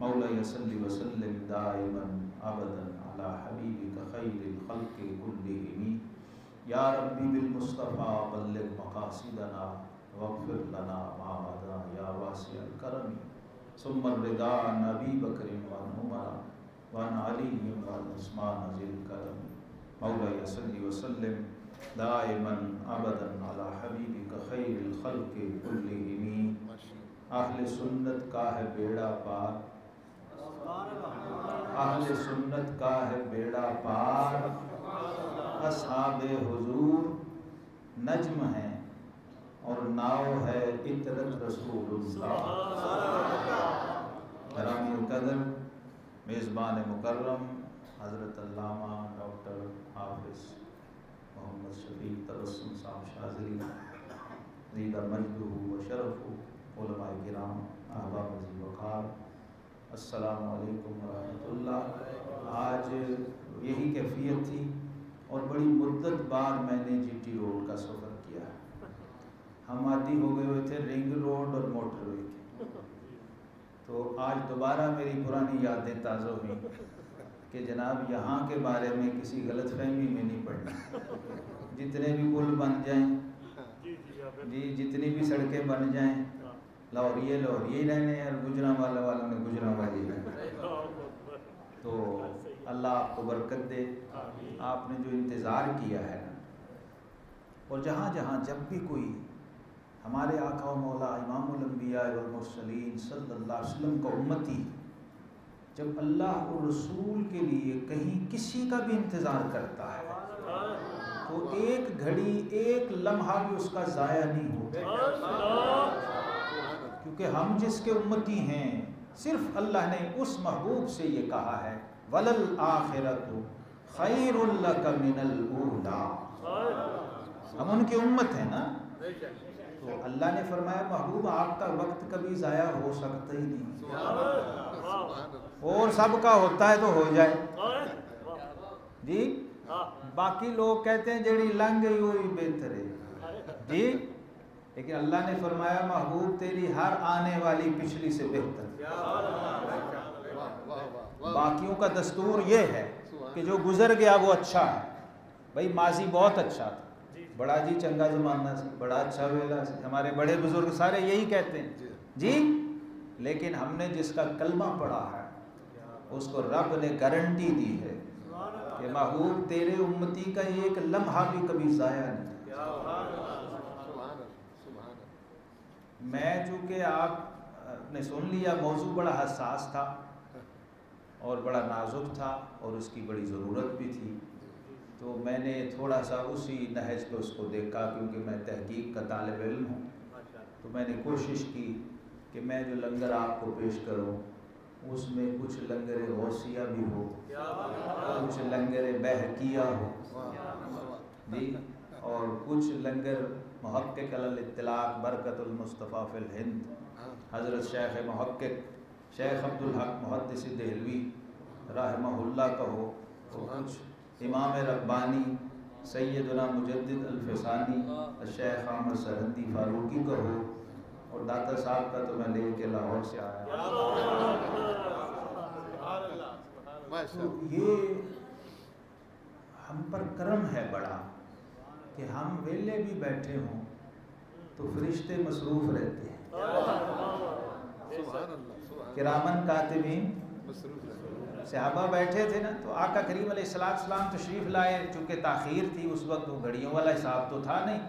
مولاي صل وسلم دائما ابدا على حبيبك خير الخلق كلهم يا ربي بالمصطفى بلغ مقاصدنا واغفر لنا ما مضى يا واسع الكرم ثم الرضا عن ابي بكر وعن عمر وعن علي وعن عثمان ذي الكرم مولاي صل وسلم دائما ابدا على حبيبك خير الخلق كلهم اہل سنت کا ہے بیڑا پار، اہل سنت کا ہے بیڑا پار، اصحاب حضور نجم ہیں اور ناؤ ہے عطرت رسول اللہ۔ گرامی القدر میزبان مکرم حضرت علامہ ڈاکٹر حافظ محمد شفیق تبسم صاحب شاذلی زیدہ مجدہ و شرف، علماء کرام، احباب عزیز وقار، السلام علیکم ورحمۃ اللہ۔ آج یہی کیفیت تھی اور بڑی مدت بعد میں نے جی ٹی روڈ کا سفر کیا۔ ہم عادی ہو گئے ہوئے تھے رنگ روڈ اور موٹر وے کے، تو آج دوبارہ میری پرانی یادیں تازہ ہوئیں کہ جناب یہاں کے بارے میں کسی غلط فہمی میں نہیں پڑنا۔ جتنے بھی پل بن جائیں جی، جتنی بھی سڑکیں بن جائیں، لاہوریے لاہوریے رہنے ہیں اور گجرانوالہ والوں نے گجرانوالی رہنا۔ تو اللہ آپ کو برکت دے، آپ نے جو انتظار کیا ہے، اور جہاں جہاں جب بھی کوئی ہمارے آقا و مولا امام الانبیاء والمرسلین صلی اللہ علیہ وسلم کا امتی جب اللہ اور رسول کے لیے کہیں کسی کا بھی انتظار کرتا ہے تو ایک گھڑی ایک لمحہ بھی اس کا ضائع نہیں ہوتا، کیونکہ ہم جس کے امتی ہیں صرف اللہ نے اس محبوب سے یہ کہا ہے وَلَلْآخِرَةُ خَيْرٌ لَكَ مِنَ الْأُولَىٰ، ہم ان کی امت ہیں نا۔ تو اللہ نے فرمایا محبوب آپ کا وقت کبھی ضائع ہو سکتا ہی نہیں، اور سب کا ہوتا ہے تو ہو جائے جی۔ باقی لوگ کہتے ہیں جیڑی لنگ گئی وہی بہتر ہے جی، لیکن اللہ نے فرمایا محبوب تیری ہر آنے والی پچھلی سے بہتر۔ باقیوں کا دستور یہ ہے کہ جو گزر گیا وہ اچھا ہے، بھائی ماضی بہت اچھا تھا، بڑا جی چنگا زمانہ سی، بڑا اچھا ویلا سی، ہمارے بڑے بزرگ سارے یہی کہتے ہیں جی۔ لیکن ہم نے جس کا کلمہ پڑھا ہے اس کو رب نے گارنٹی دی ہے کہ محبوب تیرے امتی کا ایک لمحہ بھی کبھی ضائع نہیں۔ میں چونکہ آپ نے سن لیا موضوع بڑا حساس تھا اور بڑا نازک تھا اور اس کی بڑی ضرورت بھی تھی، تو میں نے تھوڑا سا اسی نہج پہ اس کو دیکھا، کیونکہ میں تحقیق کا طالب علم ہوں، تو میں نے کوشش کی کہ میں جو لنگر آپ کو پیش کروں اس میں کچھ لنگر غوثیہ بھی ہو، کچھ لنگر بہقیہ ہو جی، اور کچھ لنگر محقق علی الاطلاق برکت المصطفیٰ فی الہند حضرت شیخ محقق شیخ عبدالحق محدث دہلوی رحمہ اللہ کا ہو، اور کچھ امام ربانی سیدنا مجدد الفسانی الشیخ احمد سرہندی فاروقی کا ہو، اور داتا صاحب کا تو میں لے کے لاہور سے آیا۔ تو یہ ہم پر کرم ہے بڑا کہ ہم ویلے بھی بیٹھے ہوں تو فرشتے مصروف رہتے ہیں، کرامن کاتبین۔ صحابہ بیٹھے تھے نا تو آقا کریم علیہ السلام تشریف لائے، چونکہ تاخیر تھی اس وقت، وہ گھڑیوں والا حساب تو تھا نہیں،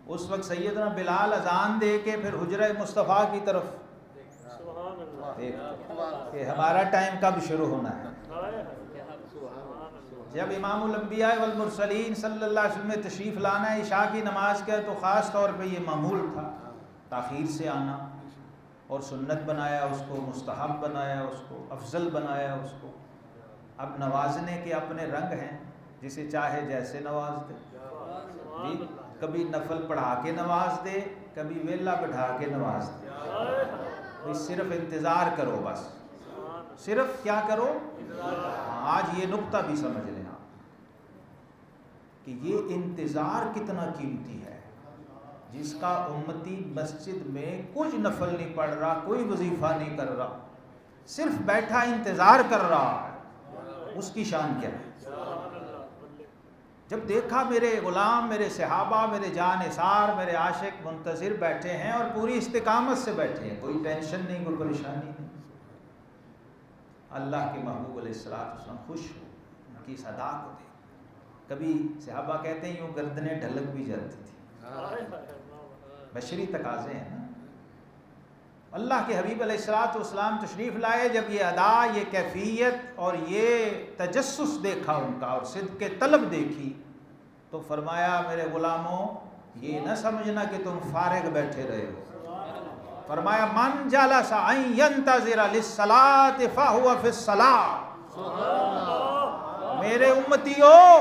اس وقت سیدنا بلال اذان دے کے پھر حجرہ مصطفیٰ کی طرف کہ ہمارا ٹائم کب شروع ہونا ہے۔ جب امام الانبیاء والمرسلین صلی اللہ علیہ وسلم نے تشریف لانا ہے عشاء کی نماز کا، تو خاص طور پہ یہ معمول تھا تاخیر سے آنا، اور سنت بنایا اس کو، مستحب بنایا اس کو، افضل بنایا اس کو۔ اب نوازنے کے اپنے رنگ ہیں، جسے چاہے جیسے نواز دے جی، کبھی نفل پڑھا کے نواز دے، کبھی ویلا بٹھا کے نواز دے، بھئی صرف انتظار کرو، بس صرف کیا کرو۔ آج یہ نقطہ بھی سمجھ لیں آپ کہ یہ انتظار کتنا قیمتی ہے، جس کا امتی مسجد میں کچھ نفل نہیں پڑھ رہا، کوئی وظیفہ نہیں کر رہا، صرف بیٹھا انتظار کر رہا ہے، اس کی شان کیا ہے؟ جب دیکھا میرے غلام، میرے صحابہ، میرے جان نثار، میرے عاشق منتظر بیٹھے ہیں اور پوری استقامت سے بیٹھے ہیں، کوئی ٹینشن نہیں، کوئی پریشانی نہیں، اللہ کے محبوب علیہ السلام خوش ہو، ان کی صدا کو دے. کبھی صحابہ کہتے ہیں یوں گردنیں ڈھلک بھی جاتی تھی، بشری تقاضے ہیں نا. اللہ کے حبیب علیہ السلام تشریف لائے، جب یہ ادا، یہ کیفیت اور یہ تجسس دیکھا ان کا اور صدق طلب دیکھی، تو فرمایا میرے غلاموں یہ نہ سمجھنا کہ تم فارغ بیٹھے رہے ہو. فرمایا من جلس ان ينتظر للصلاۃ فهو في الصلاۃ. میرے امتیوں،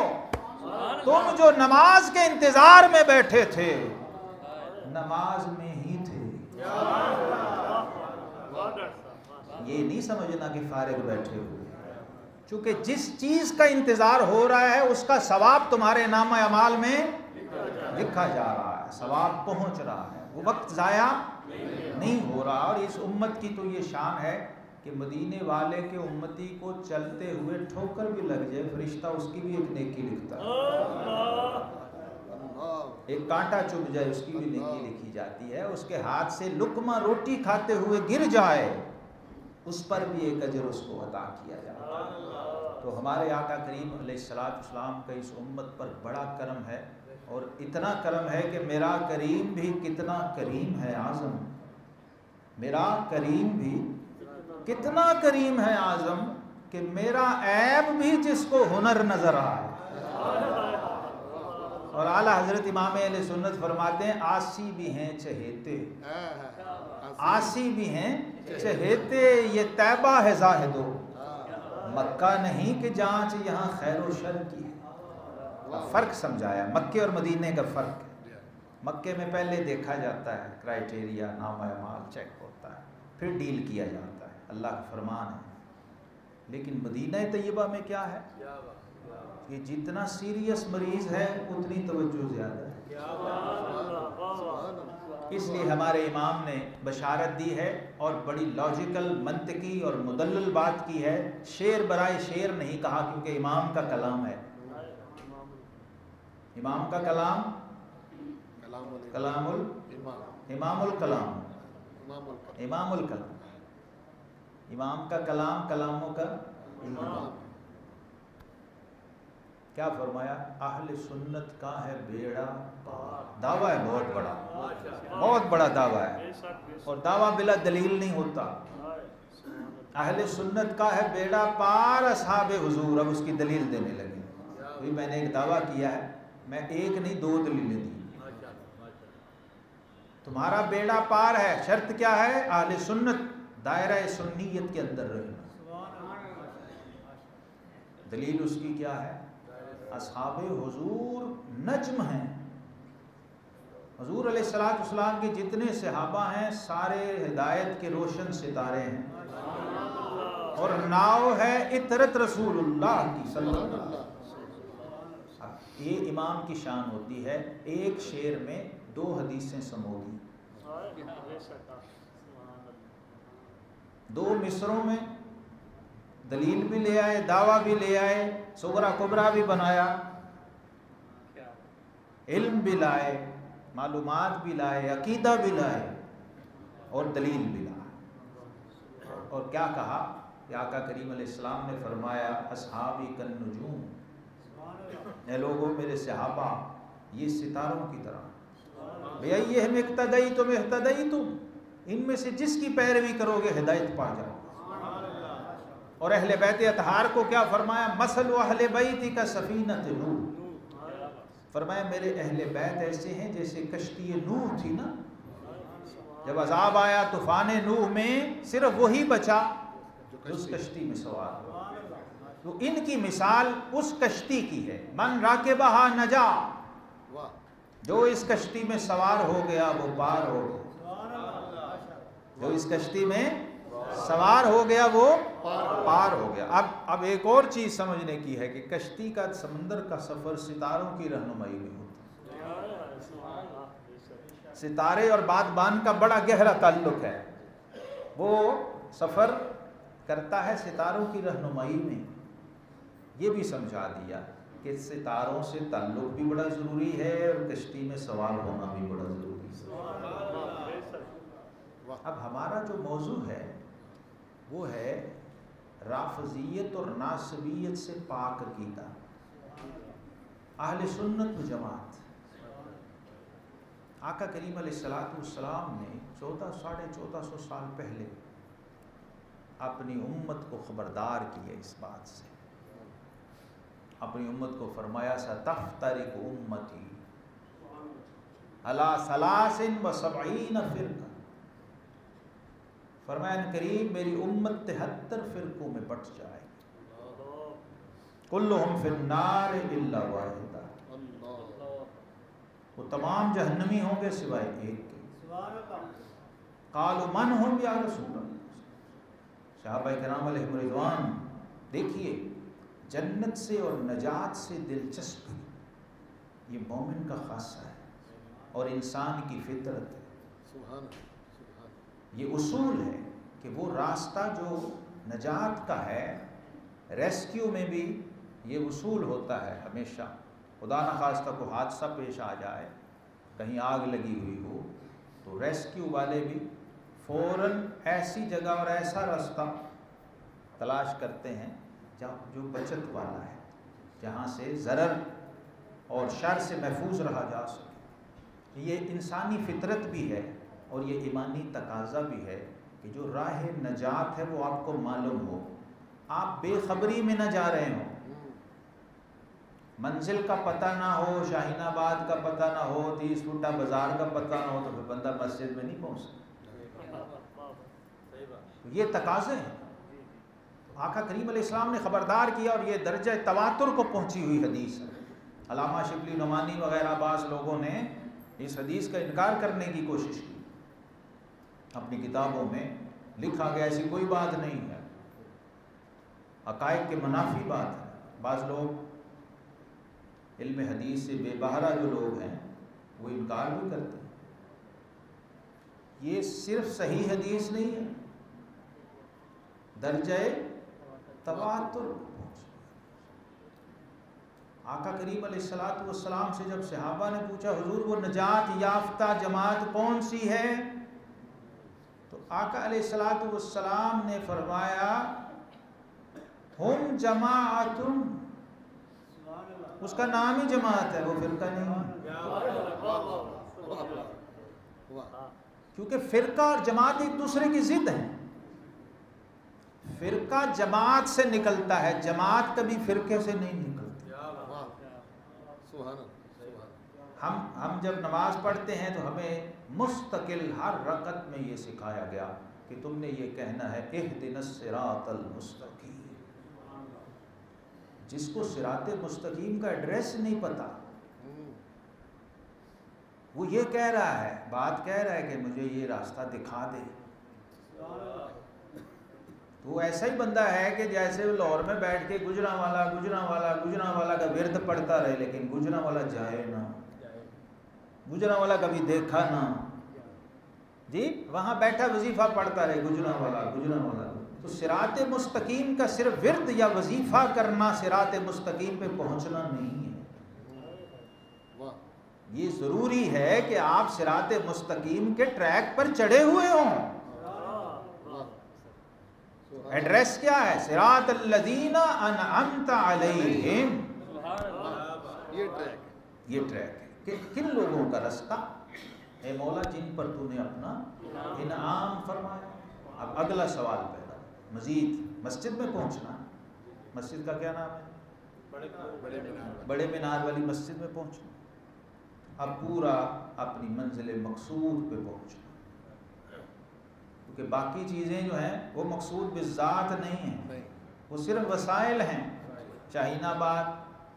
تم جو نماز کے انتظار میں بیٹھے تھے، نماز میں ہی تھے. یہ نہیں سمجھنا کہ فارغ بیٹھے ہوئے، چونکہ جس چیز کا انتظار ہو رہا ہے اس کا ثواب تمہارے نامہ اعمال میں لکھا جا رہا ہے، ثواب پہنچ رہا ہے، وہ وقت ضائع نہیں ہو رہا. اور اس امت کی تو یہ شان ہے کہ مدینے والے کے امتی کو چلتے ہوئے ٹھوکر بھی لگ جائے، فرشتہ اس کی بھی ایک نیکی لکھتا ہے. ایک کانٹا چبھ جائے اس کی بھی نیکی لکھی جاتی ہے. اس کے ہاتھ سے لقمہ روٹی کھاتے ہوئے گر جائے، اس پر بھی ایک اجر اس کو عطا کیا جاتا ہے. تو ہمارے آقا کریم علیہ السلام کا اس امت پر بڑا کرم ہے، اور اتنا کرم ہے کہ میرا کریم بھی کتنا کریم ہے اعظم. میرا کریم بھی کتنا کریم ہے اعظم کہ میرا عیب بھی جس کو ہنر نظر آئے. اور اعلیٰ حضرت امام اہل سنت فرماتے ہیں آسی بھی ہیں چہیتے، آسی بھی ہیں چہیتے، یہ طیبہ ہے زاہدو، مکہ نہیں کہ جانچ یہاں خیر و شر کی ہے. فرق سمجھایا، مکے اور مدینے کا فرق ہے. مکے میں پہلے دیکھا جاتا ہے، کرائیٹیریا نامہ اعمال چیک ہوتا ہے، پھر ڈیل کیا جاتا ہے، اللہ کا فرمان ہے. لیکن مدینہ طیبہ میں کیا ہے کہ جتنا سیریس مریض ہے اتنی توجہ زیادہ ہے. اس لیے ہمارے امام نے بشارت دی ہے اور بڑی لاجیکل، منطقی اور مدلل بات کی ہے. شعر برائے شعر نہیں کہا، کیونکہ امام کا کلام ہے. امام کا کلام کلام امام الکلام، امام الکلام، امام کا کلام کلاموں کا امام. کیا فرمایا؟ اہل سنت کا ہے بیڑا پار. دعویٰ ہے بہت بڑا، بہت بڑا دعویٰ ہے، اور دعویٰ بلا دلیل نہیں ہوتا. اہل سنت کا ہے بیڑا پار اصحاب حضور. اب اس کی دلیل دینے لگے. ابھی میں نے ایک دعویٰ کیا ہے، میں ایک نہیں دو دلیلیں دی. تمہارا بیڑا پار ہے، شرط کیا ہے؟ اہل سنت، دائرہ سنیت کے اندر رہنا. دلیل اس کی کیا ہے؟ اصحاب حضور نجم ہیں. حضور علیہ السلام کے جتنے صحابہ ہیں سارے ہدایت کے روشن ستارے ہیں، اور ناؤ ہے اطرت رسول اللہ کی صلی اللہ علیہ وسلم. یہ امام کی شان ہوتی ہے، ایک شعر میں دو حدیثیں سمو دی، دو مصروں میں دلیل بھی لے آئے، دعویٰ بھی لے آئے، صغرا کبرا بھی بنایا، علم بھی لائے، معلومات بھی لائے، عقیدہ بھی لائے، اور دلیل بھی لائے. اور کیا کہا کہ آقا کریم علیہ السلام نے فرمایا اصحابی کالنجوم، اے لوگوں میرے صحابہ یہ ستاروں کی طرح، بِأَيِّهِمْ اقْتَدَيْتُمْ اهْتَدَيْتُمْ، ان میں سے جس کی پیروی کرو گے ہدایت پا جاؤ. اور اہل بیت اطہار کو کیا فرمایا؟ مثل اہل بیت کا سفینۃ نوح. فرمایا میرے اہل بیت ایسے ہیں جیسے کشتی نوح تھی نا، جب عذاب آیا طوفان نوح میں صرف وہی بچا جو اس کشتی میں سوار ہوا. تو ان کی مثال اس کشتی کی ہے، من راکبہا نجا، جو اس کشتی میں سوار ہو گیا وہ پار ہو گیا، جو اس کشتی میں سوار ہو گیا وہ پار ہو گیا. اب ایک اور چیز سمجھنے کی ہے کہ کشتی کا، سمندر کا سفر ستاروں کی رہنمائی میں ہوتا ہے. ستارے اور بادبان کا بڑا گہرا تعلق ہے. وہ سفر کرتا ہے ستاروں کی رہنمائی میں. یہ بھی سمجھا دیا کہ ستاروں سے تعلق بھی بڑا ضروری ہے اور کشتی میں سوار ہونا بھی بڑا ضروری ہے. اب ہمارا جو موضوع ہے وہ ہے رافضیت اور ناصبیت سے پاک عقیدہ، اہل سنت و جماعت. آقا کریم علیہ السلام نے 1450 سال پہلے اپنی امت کو خبردار کیا اس بات سے. اپنی امت کو فرمایا ستفترق امتی علی 73 فرقہ. فرمایا کریم میری امت 73 فرقوں میں بٹ جائے، کلہم فی النار الا واحدہ، وہ تمام جہنمی ہوں گے سوائے ایک کے. قالوا من ہم یا رسول اللہ. صحابہ کرام علیہم رضوان دیکھیے، جنت سے اور نجات سے دلچسپی یہ مومن کا خاصہ ہے اور انسان کی فطرت ہے. یہ اصول ہے کہ وہ راستہ جو نجات کا ہے، ریسکیو میں بھی یہ اصول ہوتا ہے ہمیشہ. خدا نخواستہ کو حادثہ پیش آ جائے، کہیں آگ لگی ہوئی ہو، تو ریسکیو والے بھی فوراً ایسی جگہ اور ایسا راستہ تلاش کرتے ہیں جو بچت والا ہے، جہاں سے ضرر اور شر سے محفوظ رہا جا سکے. یہ انسانی فطرت بھی ہے اور یہ ایمانی تقاضا بھی ہے کہ جو راہ نجات ہے وہ آپ کو معلوم ہو، آپ بے خبری میں نہ جا رہے ہوں. منزل کا پتہ نہ ہو، شاہین آباد کا پتہ نہ ہو، 30 فٹا بازار کا پتہ نہ ہو، تو پھر بندہ مسجد میں نہیں پہنچ سکتا. یہ تقاضے ہیں. آقا کریم علیہ السلام نے خبردار کیا اور یہ درجہ تواتر کو پہنچی ہوئی حدیث ہے. علامہ شبلی نعمانی وغیرہ بعض لوگوں نے اس حدیث کا انکار کرنے کی کوشش کی، اپنی کتابوں میں لکھا گیا ایسی کوئی بات نہیں ہے، عقائد کے منافی بات ہے. بعض لوگ علم حدیث سے بے بہرہ جو لوگ ہیں وہ انکار بھی کرتے ہیں. یہ صرف صحیح حدیث نہیں ہے، درجہ تواتر. آقا کریم علیہ السلام سے جب صحابہ نے پوچھا حضور وہ نجات یافتہ جماعت کون سی ہے، تو آقا علیہ السلام نے فرمایا ہم جماعت، اس کا نام ہی جماعت ہے، وہ فرقہ نہیں. کیونکہ فرقہ اور جماعت ایک دوسرے کی ضد ہیں. فرقہ جماعت سے نکلتا ہے، جماعت کبھی فرقے سے نہیں نکلتی. ہم جب نماز پڑھتے ہیں تو ہمیں مستقل ہر رکعت میں یہ سکھایا گیا کہ تم نے یہ کہنا ہے اہدنا الصراط المستقیم. جس کو صراط مستقیم کا ایڈریس نہیں پتا وہ یہ کہہ رہا ہے، بات کہہ رہا ہے کہ مجھے یہ راستہ دکھا دے. تو وہ ایسا ہی بندہ ہے کہ جیسے وہ لاہور میں بیٹھ کے گجرانوالا کا ورد پڑھتا رہے، لیکن گجرانوالا جائے نہ، گجرانوالا کبھی دیکھا نہ. جی وہاں بیٹھا وظیفہ پڑھتا رہے گجرانوالا. تو صراط مستقیم کا صرف ورد یا وظیفہ کرنا صراط مستقیم پہ پہنچنا نہیں ہے. یہ ضروری ہے کہ آپ صراط مستقیم کے ٹریک پر چڑھے ہوئے ہوں. ایڈریس کیا ہے؟ صراط الذین انعمت علیہم. یہ ٹریک ہے کہ کن لوگوں کا رستہ اے مولا جن پر تو نے اپنا انعام فرمایا. اب اگلا سوال پیدا، مزید مسجد میں پہنچنا. مسجد کا کیا نام ہے؟ بڑے مینار والی مسجد میں پہنچنا. اب پورا اپنی منزل مقصود پہ پہنچنا، کیونکہ باقی چیزیں جو ہیں وہ مقصود بالذات نہیں ہیں، وہ صرف وسائل ہیں. شاہین آباد،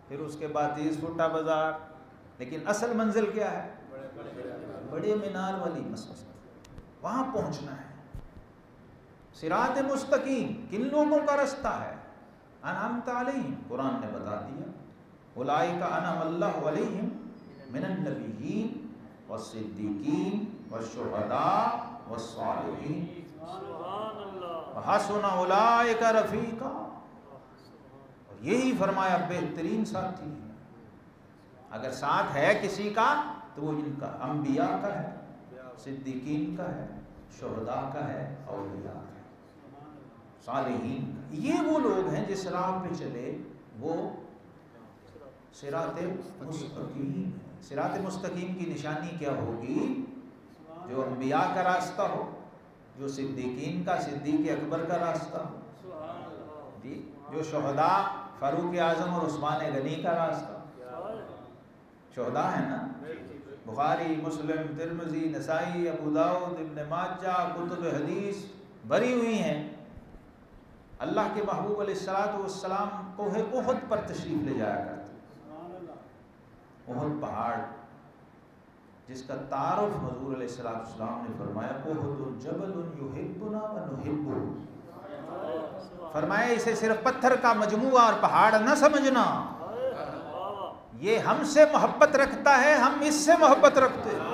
پھر اس کے بعد 30 فٹا بازار، لیکن اصل منزل کیا ہے؟ بڑے مینار والی مسجد. وہاں پہنچنا ہے. صراط مستقیم کن لوگوں کا رستہ ہے؟ انعمت علیہم، قرآن نے بتا دیا اولئک انعم اللہ علیہم من النبیین والصدیقین والشہداء والصالحین وحسن اولئک رفیقا، اور یہی فرمایا بہترین ساتھی ہے۔ اگر ساتھ ہے کسی کا تو وہ ان کا انبیاء کا ہے، صدیقین کا ہے، شہداء کا ہے، اولیاء کا ہے، صالحین کا۔ یہ وہ لوگ ہیں جس راہ پہ چلے وہ صراط مستقیم ہے۔ صراط مستقیم کی نشانی کیا ہوگی؟ جو انبیاء کا راستہ ہو، جو صدیقین کا، صدیق اکبر کا راستہ ہو، جی، جو شہداء فاروق اعظم اور عثمان غنی کا راستہ، شہداء ہیں نا، بخاری، مسلم، ترمذی، نسائی، ابو داؤد، ابن ماجہ، کتب حدیث بھری ہوئی ہیں۔ اللہ کے محبوب علیہ الصلوۃ والسلام کوہ احد پر تشریف لے جایا کرتے، احد پہاڑ جس کا تعارف حضور علیہ السلام نے فرمایا احد جبل یحبنا ونحبہ، فرمایا اسے صرف پتھر کا مجموعہ اور پہاڑ نہ سمجھنا، یہ ہم سے محبت رکھتا ہے، ہم اس سے محبت رکھتے ہیں۔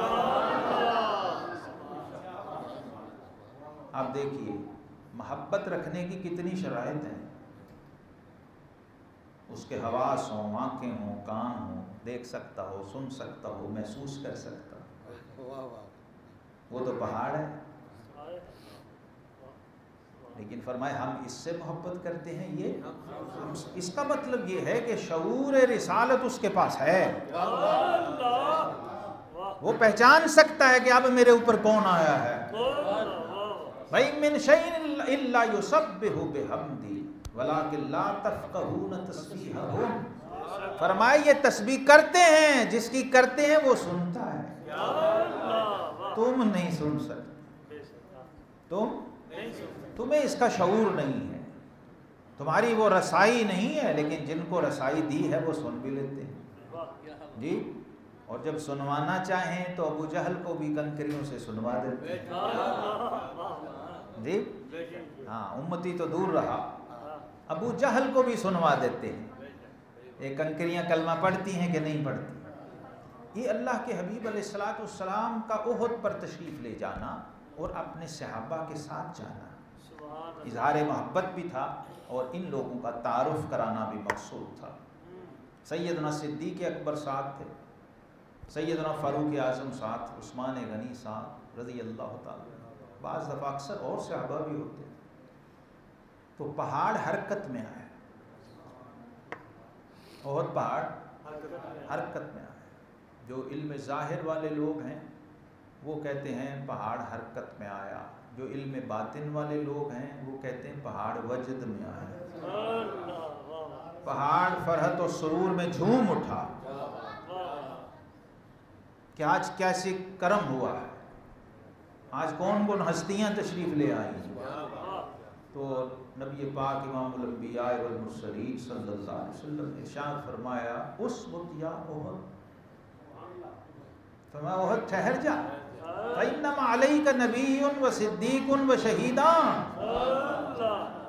آپ دیکھیے محبت رکھنے کی کتنی شرائط ہیں، اس کے حواس ہوں، آنکھیں ہوں، کان ہوں، دیکھ سکتا ہو، سن سکتا ہو، محسوس کر سکتا ہو، وہ تو پہاڑ ہے۔ لیکن فرمایا ہم اس سے محبت کرتے ہیں، یہ اس کا مطلب یہ ہے کہ شعور رسالت اس کے پاس ہے، وہ پہچان سکتا ہے کہ اب میرے اوپر کون آیا ہے۔ وَإِن مِّن شَيْءٍ إِلَّا يُسَبِّحُ بِحَمْدِهِ وَلَٰكِن لَّا تَفْقَهُونَ تَسْبِيحَهُمْ، فرمایا یہ تسبیح کرتے ہیں، جس کی کرتے ہیں وہ سنتا ہے، تم نہیں سن سکتے، تمہیں اس کا شعور نہیں ہے، تمہاری وہ رسائی نہیں ہے، لیکن جن کو رسائی دی ہے وہ سن بھی لیتے ہیں، جی، اور جب سنوانا چاہیں تو ابو جہل کو بھی کنکریوں سے سنوا دیتے ہیں، جی ہاں، امتی تو دور رہا، ابو جہل کو بھی سنوا دیتے ہیں، یہ کنکریاں کلمہ پڑھتی ہیں کہ نہیں پڑھتی۔ یہ اللہ کے حبیب علیہ الصلوۃ والسلام کا احد پر تشریف لے جانا اور اپنے صحابہ کے ساتھ جانا اظہار محبت بھی تھا، اور ان لوگوں کا تعارف کرانا بھی مقصود تھا۔ سیدنا صدیق اکبر ساتھ تھے، سیدنا فاروق اعظم ساتھ، عثمان غنی ساتھ رضی اللہ تعالیٰ، بعض دفعہ اکثر اور صحابہ بھی ہوتے ہیں۔ تو پہاڑ حرکت میں آئے، احد پہاڑ حرکت میں آئے۔ جو علم ظاہر والے لوگ ہیں وہ کہتے ہیں پہاڑ حرکت میں آیا، جو علم باطن والے لوگ ہیں وہ کہتے ہیں پہاڑ وجد میں آیا، پہاڑ فرحت و سرور میں جھوم اٹھا کہ آج کیسے کرم ہوا ہے، آج کون کون ہستیاں تشریف لے آئی۔ تو نبی پاک امام الانبیاء والمرسلین صلی اللہ علیہ وسلم نے ارشاد فرمایا اسکت یا احد، فرمایا احد ٹھہر جا، فإنما علیک نبی و صدیق و شہیدان،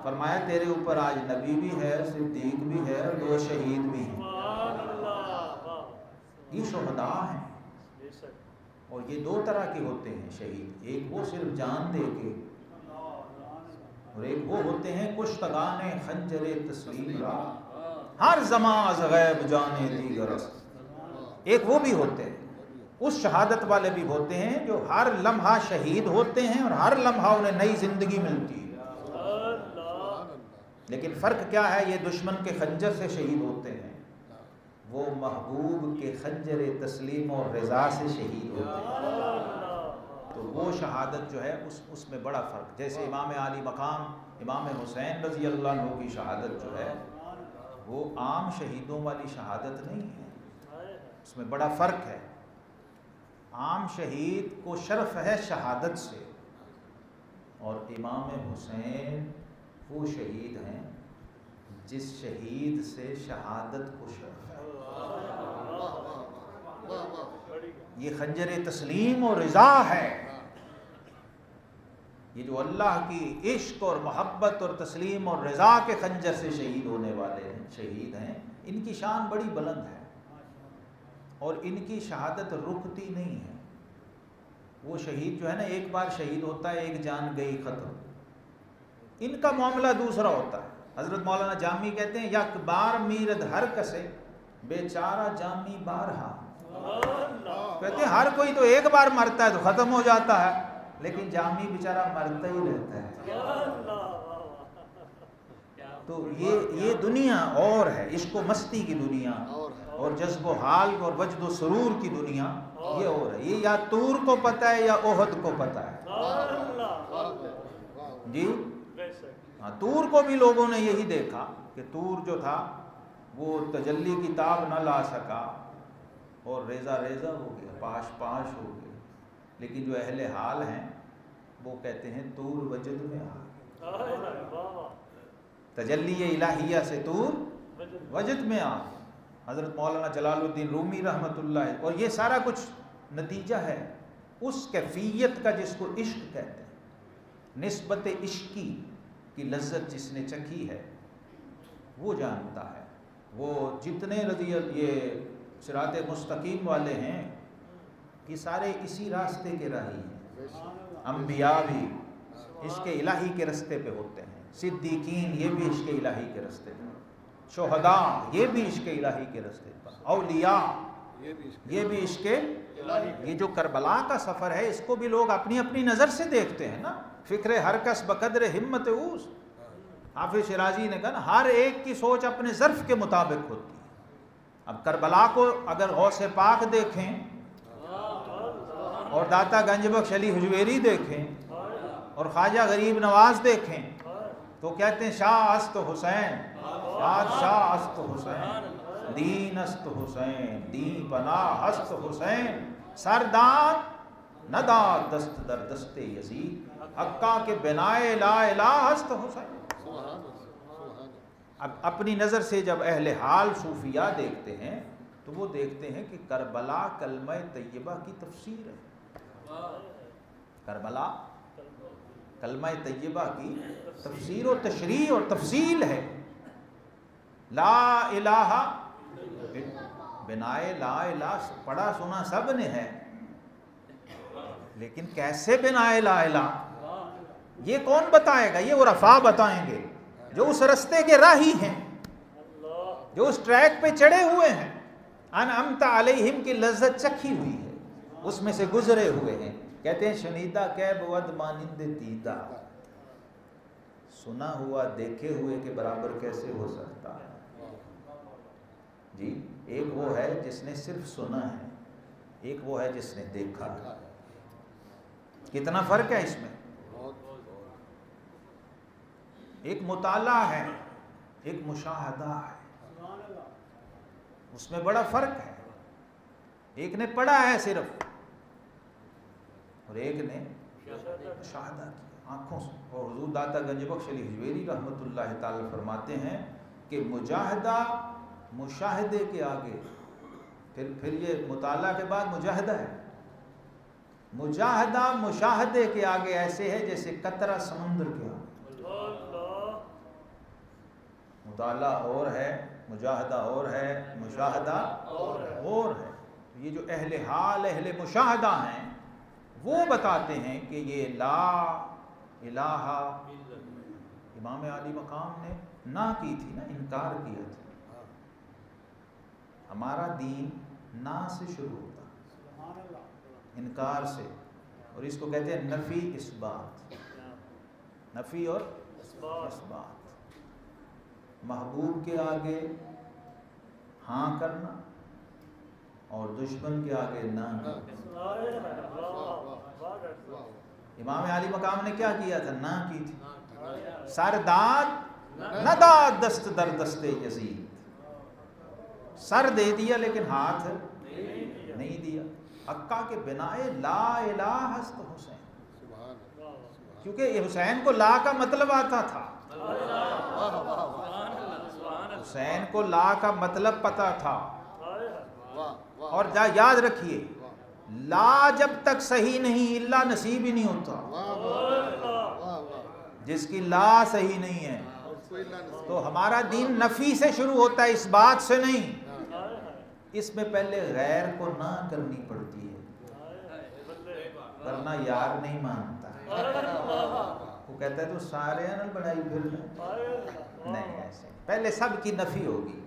فرمایا تیرے اوپر آج نبی بھی ہے، صدیق بھی ہے، اور 2 شہید بھی ہیں، یہ شہداء ہیں۔ اور یہ 2 طرح کے ہوتے ہیں شہید، ایک وہ صرف جان دے کے، اور ایک وہ ہوتے ہیں کشتگان خنجر تسلیم را، ہر زمان از غیب جانے دیگر است، ایک وہ بھی ہوتے ہیں، اس شہادت والے بھی ہوتے ہیں جو ہر لمحہ شہید ہوتے ہیں اور ہر لمحہ انہیں نئی زندگی ملتی ہے۔ لیکن فرق کیا ہے؟ یہ دشمن کے خنجر سے شہید ہوتے ہیں، وہ محبوب کے خنجر تسلیم اور رضا سے شہید ہوتے ہیں۔ تو وہ شہادت جو ہے اس میں بڑا فرق، جیسے امام عالی مقام امام حسین رضی اللہ عنہ کی شہادت جو ہے وہ عام شہیدوں والی شہادت نہیں ہے، اس میں بڑا فرق ہے۔ عام شہید کو شرف ہے شہادت سے، اور امام حسین وہ شہید ہیں جس شہید سے شہادت کو شرف ہے۔ یہ خنجر تسلیم اور رضا ہے، یہ جو اللہ کی عشق اور محبت اور تسلیم اور رضا کے خنجر سے شہید ہونے والے ہیں، شہید ہیں، ان کی شان بڑی بلند ہے، اور ان کی شہادت رکتی نہیں ہے۔ وہ شہید جو ہے نا ایک بار شہید ہوتا ہے، ایک جان گئی ختم. ان کا معاملہ دوسرا ہوتا ہے. حضرت مولانا جامی کہتے ہیں یک بار میرد ہر کسے بیچارہ جامی بارہا. کہتے ہیں ہر کوئی تو ایک بار مرتا ہے تو ختم ہو جاتا ہے، لیکن جامی بیچارہ مرتا ہی رہتا ہے. تو یہ دنیا اور ہے، عشق و مستی کی دنیا اور جذب و حال اور وجد و سرور کی دنیا یہ اور ہے. یہ یا طور کو پتہ ہے یا احد کو پتہ ہے. جی ہاں، طور کو بھی لوگوں نے یہی دیکھا کہ طور جو تھا وہ تجلی کی تاب نہ لا سکا اور ریزہ ریزہ ہو گیا، پاش پاش ہو گیا. لیکن جو اہل حال ہیں وہ کہتے ہیں طور وجد میں آ، تجلی الہیہ سے طور وجد میں آ. حضرت مولانا جلال الدین رومی رحمۃ اللہ، اور یہ سارا کچھ نتیجہ ہے اس کیفیت کا جس کو عشق کہتے ہیں. نسبت عشقی کی لذت جس نے چکھی ہے وہ جانتا ہے. وہ جتنے یہ صراط مستقیم والے ہیں یہ سارے اسی راستے کے راہی ہیں. انبیاء بھی عشق الہی کے راستے پہ ہوتے ہیں، صدیقین یہ بھی عشق الہی کے راستے پر، شہداء یہ بھی عشق الہی کے راستے پر، اولیاء یہ بھی عشق الہی. یہ جو کربلا کا سفر ہے اس کو بھی لوگ اپنی اپنی نظر سے دیکھتے ہیں نا. فکر ہر کس بقدر ہمت اوس. حافظ شیرازی نے کہا نا ہر ایک کی سوچ اپنے ظرف کے مطابق ہوتی ہے. اب کربلا کو اگر غوث پاک دیکھیں اور داتا گنج بخش علی حجویری دیکھیں اور خواجہ غریب نواز دیکھیں تو کہتے ہیں شاہ است حسین، شاہ است حسین، دین است حسین، دین پناہ است حسین، سردان نداد دست در دست یزید، حقا کے بنائے لا الہ است حسین. اب اپنی نظر سے جب اہل حال صوفیاء دیکھتے ہیں تو وہ دیکھتے ہیں کہ کربلا کلمہ طیبہ کی تفسیر ہے. کربلا کلمہ طیبہ کی تفسیر و تشریح اور تفصیل ہے. لا الہ بنائے لا الہ پڑھا سنا سب نے ہے، لیکن کیسے بنائے لا الہ یہ کون بتائے گا؟ یہ عرفاء بتائیں گے جو اس رستے کے راہی ہیں، جو اس ٹریک پہ چڑھے ہوئے ہیں. انعمت علیہم کی لذت چکھی ہوئی ہے، اس میں سے گزرے ہوئے ہیں. کہتے ہیں شنیدہ کہ بود مانند دیدہ، سنا ہوا دیکھے ہوئے کے برابر کیسے ہو سکتا ہے. جی ایک وہ ہے جس نے صرف سنا ہے، ایک وہ ہے جس نے دیکھا ہے. کتنا فرق ہے اس میں. ایک مطالعہ ہے، ایک مشاہدہ ہے، اس میں بڑا فرق ہے. ایک نے پڑھا ہے صرف اور ایک نے مشاہدہ کیا آنکھوں سے. اور حضور داتا گنج بخش علی حجویری رحمۃ اللہ تعالی فرماتے ہیں کہ مجاہدہ مشاہدے کے آگے، پھر یہ مطالعہ کے بعد مجاہدہ ہے. مجاہدہ مشاہدے کے آگے ایسے ہے جیسے قطرہ سمندر کے آگے. مطالعہ اور ہے، مجاہدہ اور ہے، مشاہدہ اور ہے. یہ جو اہل حال اہل مشاہدہ ہیں وہ بتاتے ہیں کہ یہ لا الہ امام عالی مقام نے نہ کی تھی نا، انکار کیا تھا. ہمارا دین نہ سے شروع ہوتا، انکار سے، اور اس کو کہتے ہیں نفی اثبات. نفی اور اثبات. محبوب کے آگے ہاں کرنا اور دشمن کے آگے نہ کرنا. امام عالی مقام نے کیا کیا تھا؟ نہ کی تھی. سرداد نداد دست در دست یزید، سر دے دیا لیکن ہاتھ نہیں دیا. حقا کے بنائے لا الہ است حسین، کیونکہ یہ حسین کو لا کا مطلب آتا تھا. حسین کو لا کا مطلب پتا تھا. اور یاد رکھیے لا جب تک صحیح نہیں اللہ نصیب ہی نہیں ہوتا. جس کی لا صحیح نہیں ہے تو ہمارا دین نفی سے شروع ہوتا ہے، اس بات سے نہیں. اس میں پہلے غیر کو نہ کرنی پڑتی ہے. ورنہ یار نہیں مانتا. وہ کہتا ہے تو سارے نال بڑائی پھر نہیں. ایسے پہلے سب کی نفی ہوگی.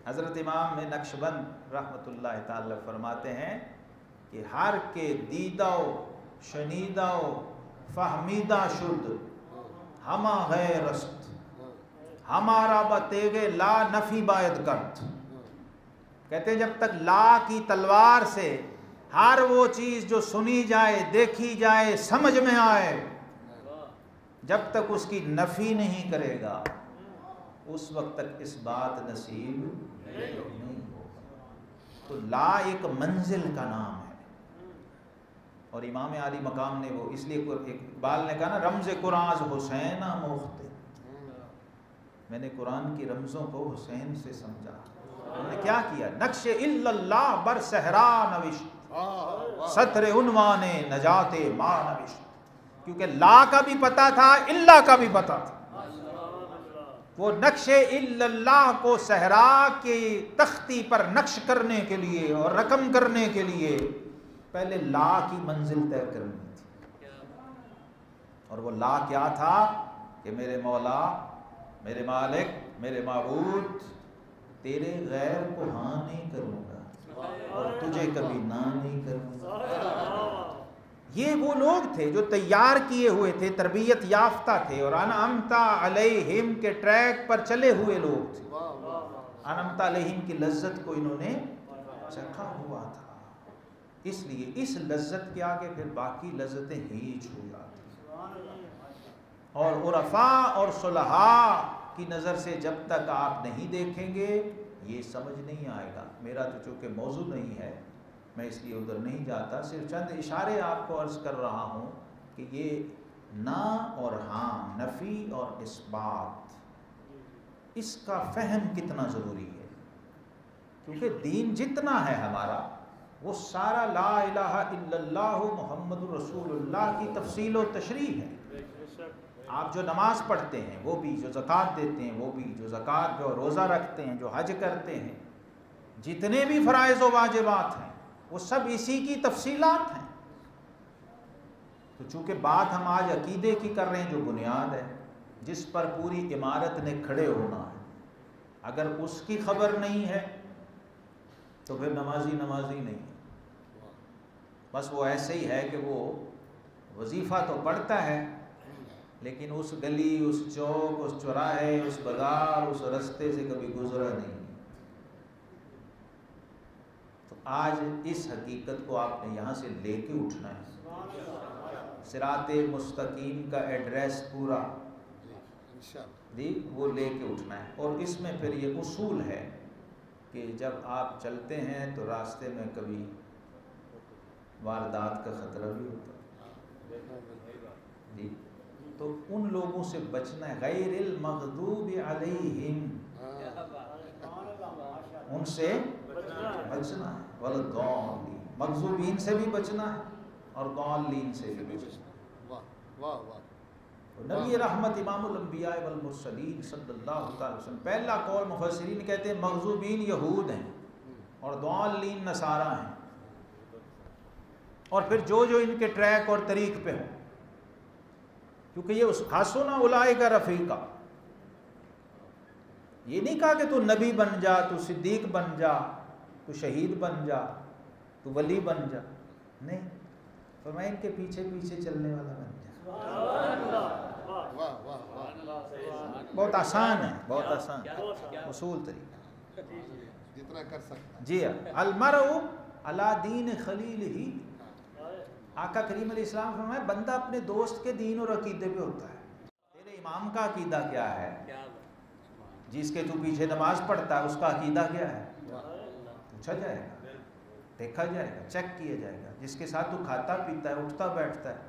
حضرت امام نقشبند رحمۃ اللہ تعالی فرماتے ہیں کہ ہر کے دیدہ و شنیدہ و فہمیدہ شد ہما غیر است ہمارا بتیگے لا نفی باید کرت. کہتے ہیں جب تک لا کی تلوار سے ہر وہ چیز جو سنی جائے, دیکھی جائے, سمجھ میں آئے, جب تک اس کی نفی نہیں کرے گا اس وقت تک اس بات نصیب نہیں ہوگا. تو لا ایک منزل کا نام ہے. اور امام عالی مقام نے وہ اس لیے اقبال نے کہا نا رمز قرآن حسین موختے. میں نے قرآن کی رمزوں کو حسین سے سمجھا. انہوں نے کیا کیا؟ نقش الا اللہ بر صحرا نوشت سطر عنوان نجات ما نوشت. کیونکہ لا کا بھی پتا تھا, اللہ کا بھی پتا تھا. وہ نقش الا اللہ کو صحرا کی تختی پر نقش کرنے کے لیے اور رقم کرنے کے لیے پہلے لا کی منزل طے کرنی تھی. اور وہ لا کیا تھا کہ میرے مولا, میرے مالک, میرے معبود, تیرے غیر کو ہاں نہیں کروں گا اور تجھے کبھی نہ نہیں کروں گا. یہ وہ لوگ تھے جو تیار کیے ہوئے تھے, تربیت یافتہ تھے اور انعمتا علیہم کے ٹریک پر چلے ہوئے لوگ تھے. انعمتا علیہم کی لذت کو انہوں نے چکھا ہوا تھا. اس لیے اس لذت کے آگے پھر باقی لذتیں ہیچ ہو جاتی. اور عرفاء اور صلحاء کی نظر سے جب تک آپ نہیں دیکھیں گے یہ سمجھ نہیں آئے گا. میرا تو چونکہ موضوع نہیں ہے میں اس لیے ادھر نہیں جاتا, صرف چند اشارے آپ کو عرض کر رہا ہوں کہ یہ نا اور ہاں, نفی اور اثبات, اس کا فہم کتنا ضروری ہے. کیونکہ دین جتنا ہے ہمارا وہ سارا لا الہ الا اللہ محمد رسول اللہ کی تفصیل و تشریح ہے. آپ جو نماز پڑھتے ہیں وہ بھی, جو زکوٰۃ دیتے ہیں وہ بھی, جو زکوٰۃ جو روزہ رکھتے ہیں, جو حج کرتے ہیں, جتنے بھی فرائض و واجبات ہیں وہ سب اسی کی تفصیلات ہیں. تو چونکہ بات ہم آج عقیدے کی کر رہے ہیں جو بنیاد ہے, جس پر پوری عمارت نے کھڑے ہونا ہے, اگر اس کی خبر نہیں ہے تو پھر نمازی نہیں. بس وہ ایسے ہی ہے کہ وہ وظیفہ تو پڑھتا ہے لیکن اس گلی, اس چوک, اس چوراہے, اس بازار, اس رستے سے کبھی گزرا نہیں. تو آج اس حقیقت کو آپ نے یہاں سے لے کے اٹھنا ہے. صراط مستقیم کا ایڈریس پورا وہ لے کے اٹھنا ہے. اور اس میں پھر یہ اصول ہے کہ جب آپ چلتے ہیں تو راستے میں کبھی واردات کا خطرہ بھی ہوتا ہے. تو ان لوگوں سے بچنا ہے. غیر المغضوب علیہم, ان سے بچنا ہے. والضالین, مغضوبین سے بھی بچنا ہے اور ضالین سے بھی بچنا ہے. نبی رحمت امام الانبیاء والمرسلین صلی اللہ تعالی وسلم, پہلا قول مفسرین کہتے ہیں مغضوبین یہود ہیں اور ضالین نصارہ ہیں, اور پھر جو ان کے ٹریک اور طریق پہ ہوں. کیونکہ یہ حسن اولئک رفیقا, یہ نہیں کہا کہ تو نبی بن جا, تو صدیق بن جا, تو شہید بن جا, تو ولی بن جا, نہیں, فرمایا ان کے پیچھے پیچھے چلنے والا بن جا. بہت آسان ہے, بہت آسان اصول طریقہ جتنا کر سکتا. جی ہاں. المرء علی دین خلیلہ, آقا کریم علیہ السلام فرمایا بندہ اپنے دوست کے دین اور عقیدے پہ ہوتا ہے. تیرے امام کا عقیدہ کیا ہے, جس کے تو پیچھے نماز پڑھتا ہے اس کا عقیدہ کیا ہے, پوچھا جائے گا, دیکھا جائے گا, چیک کیا جائے گا. جس کے ساتھ تو کھاتا پیتا ہے, اٹھتا بیٹھتا ہے,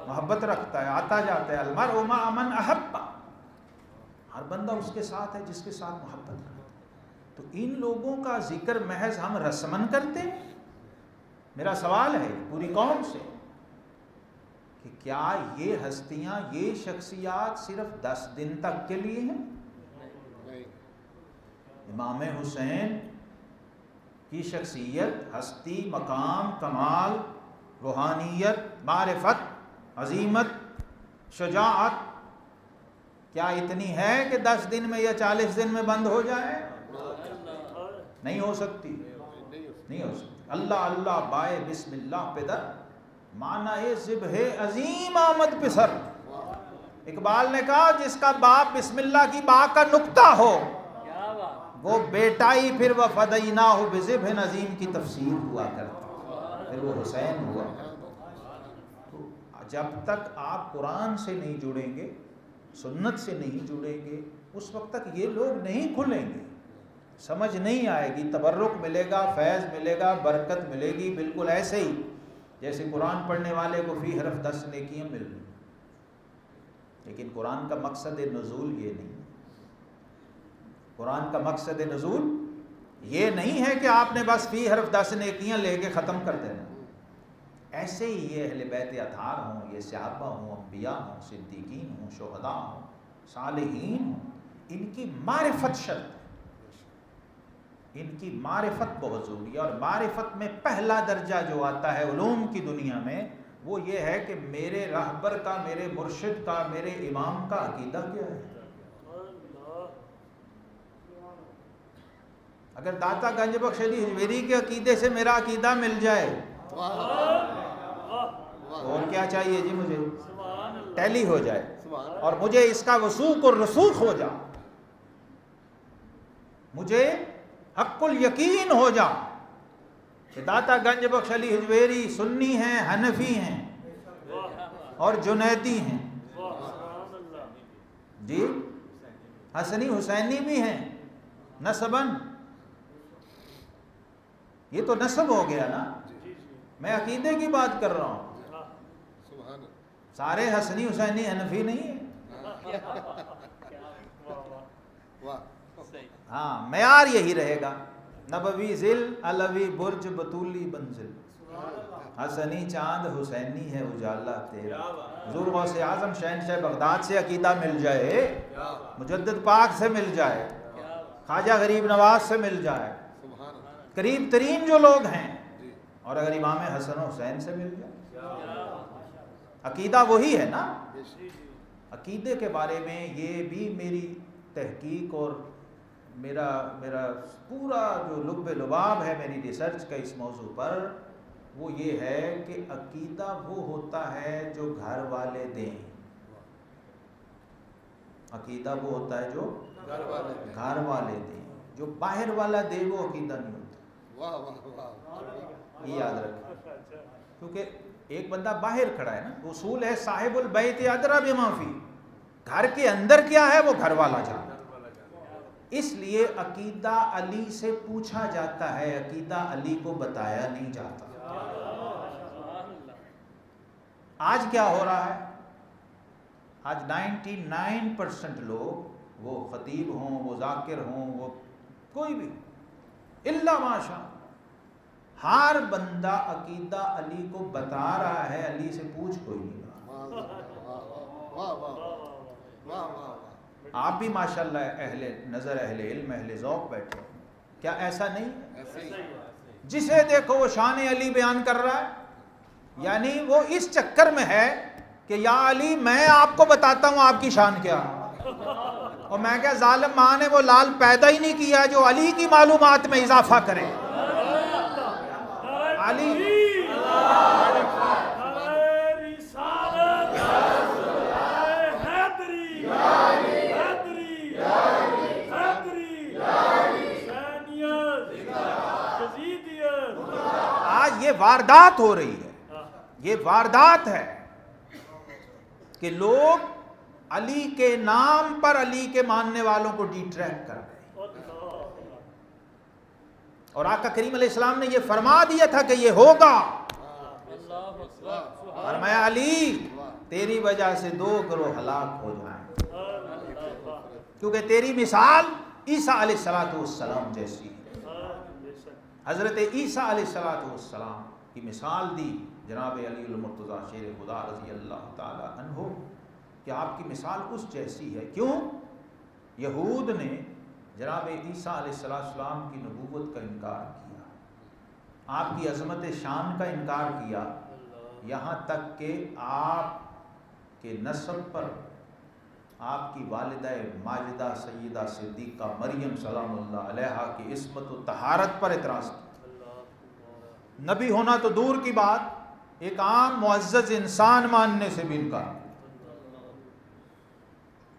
محبت رکھتا ہے, آتا جاتا ہے, المرء مع من احب, ہر بندہ اس کے ساتھ ہے جس کے ساتھ محبت رکھتا ہے. تو ان لوگوں کا ذکر محض ہم رسمن کرتے ہیں. میرا سوال ہے پوری قوم سے کہ کیا یہ ہستیاں, یہ شخصیات صرف 10 دن تک کے لیے ہیں؟ امام حسین کی شخصیت, ہستی, مقام, کمال, روحانیت، معرفت، عظیمت، شجاعت کیا اتنی ہے کہ 10 دن میں یا 40 دن میں بند ہو جائے؟ نہیں ہو سکتی، نہیں ہو سکتی۔ اللہ اللہ بائے بسم اللہ پدر، معنی ذبح عظیم آمد پسر۔ اقبال نے کہا جس کا باپ بسم اللہ کی با کا نقطہ ہو وہ بیٹا ہی پھر وفدیناہ بذبح عظیم کی تفسیر ہوا کرتا، پھر وہ حسین ہوا۔ تو جب تک آپ قرآن سے نہیں جڑیں گے، سنت سے نہیں جڑیں گے، اس وقت تک یہ لوگ نہیں کھلیں گے، سمجھ نہیں آئے گی، تبرک ملے گا، فیض ملے گا، برکت ملے گی، بالکل ایسے ہی جیسے قرآن پڑھنے والے کو فی حرف 10 نیکیاں مل رہی۔ لیکن قرآن کا مقصد نزول یہ نہیں، قرآن کا مقصد نزول یہ نہیں ہے کہ آپ نے بس فی حرف 10 نیکیاں لے کے ختم کر دینا۔ ایسے ہی یہ اہل بیت اطہار ہوں، یہ صحابہ ہوں، انبیاء ہوں، صدیقین ہوں، شہداء ہوں، صالحین ہوں، ان کی معرفت شرط ہے، ان کی معرفت بہت ضروری ہے۔ اور معرفت میں پہلا درجہ جو آتا ہے علوم کی دنیا میں وہ یہ ہے کہ میرے رہبر کا، میرے مرشد کا، میرے امام کا عقیدہ کیا ہے۔ اگر داتا گنج بخش علی حجویری کے عقیدے سے میرا عقیدہ مل جائے اور کیا چاہیے جی؟ مجھے ٹیلی ہو جائے اور مجھے اس کا وثوق اور رسوخ ہو جا، مجھے حق الیقین ہو جا کہ داتا گنج بخش علی حجویری سنی ہیں، حنفی ہیں اور جنیدی ہیں، جی حسنی حسینی بھی ہیں نسباً۔ یہ تو نسب ہو گیا نا، میں عقیدے کی بات کر رہا ہوں۔ سارے حسنی حسینی حنفی نہیں ہیں۔ ہاں معیار یہی رہے گا، نبوی ذل، علوی برج، بطولی منزل، حسنی چاند، حسینی ہے اجالا تیرا۔ حضور غوث اعظم شہنشاہ بغداد سے عقیدہ مل جائے، مجدد پاک سے مل جائے، خواجہ غریب نواز سے مل جائے، قریب ترین جو لوگ ہیں، اور اگر امام حسن و حسین سے مل جائے، عقیدہ وہی ہے نا۔ عقیدے کے بارے میں یہ بھی میری تحقیق اور میرا پورا جو لب لباب ہے میری ریسرچ کا اس موضوع پر، وہ یہ ہے کہ عقیدہ وہ ہوتا ہے جو گھر والے دیں، عقیدہ وہ ہوتا ہے جو گھر والے دیں، جو باہر والا دے وہ عقیدہ نہیں ہوتا۔ یہ یاد رکھیں، کیونکہ ایک بندہ باہر کھڑا ہے نا، اصول ہے صاحب البیت ادری بما فی، گھر کے اندر کیا ہے وہ گھر والا جانتا۔ اس لیے عقیدہ علی سے پوچھا جاتا ہے، عقیدہ علی کو بتایا نہیں جاتا۔ آج کیا ہو رہا ہے؟ آج 99% لوگ، وہ خطیب ہوں، وہ ذاکر ہوں، وہ کوئی بھی الا ماشاء، ہر بندہ عقیدہ علی کو بتا رہا ہے، علی سے پوچھ کوئی نہیں رہا۔ آپ بھی ماشاءاللہ اہل نظر، اہل علم، اہل ذوق بیٹھے، کیا ایسا نہیں؟ جسے دیکھو وہ شان علی بیان کر رہا ہے، یعنی وہ اس چکر میں ہے کہ یا علی میں آپ کو بتاتا ہوں آپ کی شان کیا، اور میں کیا ظالم ماں نے وہ لال پیدا ہی نہیں کیا جو علی کی معلومات میں اضافہ کرے۔ علی آج یہ واردات ہو رہی ہے، یہ واردات ہے کہ لوگ علی کے نام پر علی کے ماننے والوں کو ڈیٹریکٹ کر رہے ہیں، اور آقا کریم علیہ السلام نے یہ فرما دیا تھا کہ یہ ہوگا۔ فرمایا علی تیری وجہ سے 2 گروہ ہلاک ہو جائیں، کیونکہ تیری مثال عیسیٰ علیہ السلام جیسی ہے۔ حضرت عیسیٰ علیہ السلام کی مثال دی جناب علی المرتضیٰ شیر خدا رضی اللہ تعالی عنہ کہ آپ کی مثال اس جیسی ہے۔ کیوں؟ یہود نے جناب عیسیٰ علیہ السلام کی نبوت کا انکار کیا، آپ کی عظمت شان کا انکار کیا، یہاں تک کہ آپ کے نسب پر آپ کی والدہ ماجدہ سیدہ صدیقہ مریم سلام اللہ علیہا کی عصمت و طہارت پر اعتراض کیا۔ نبی ہونا تو دور کی بات، ایک عام معزز انسان ماننے سے بھی انکار۔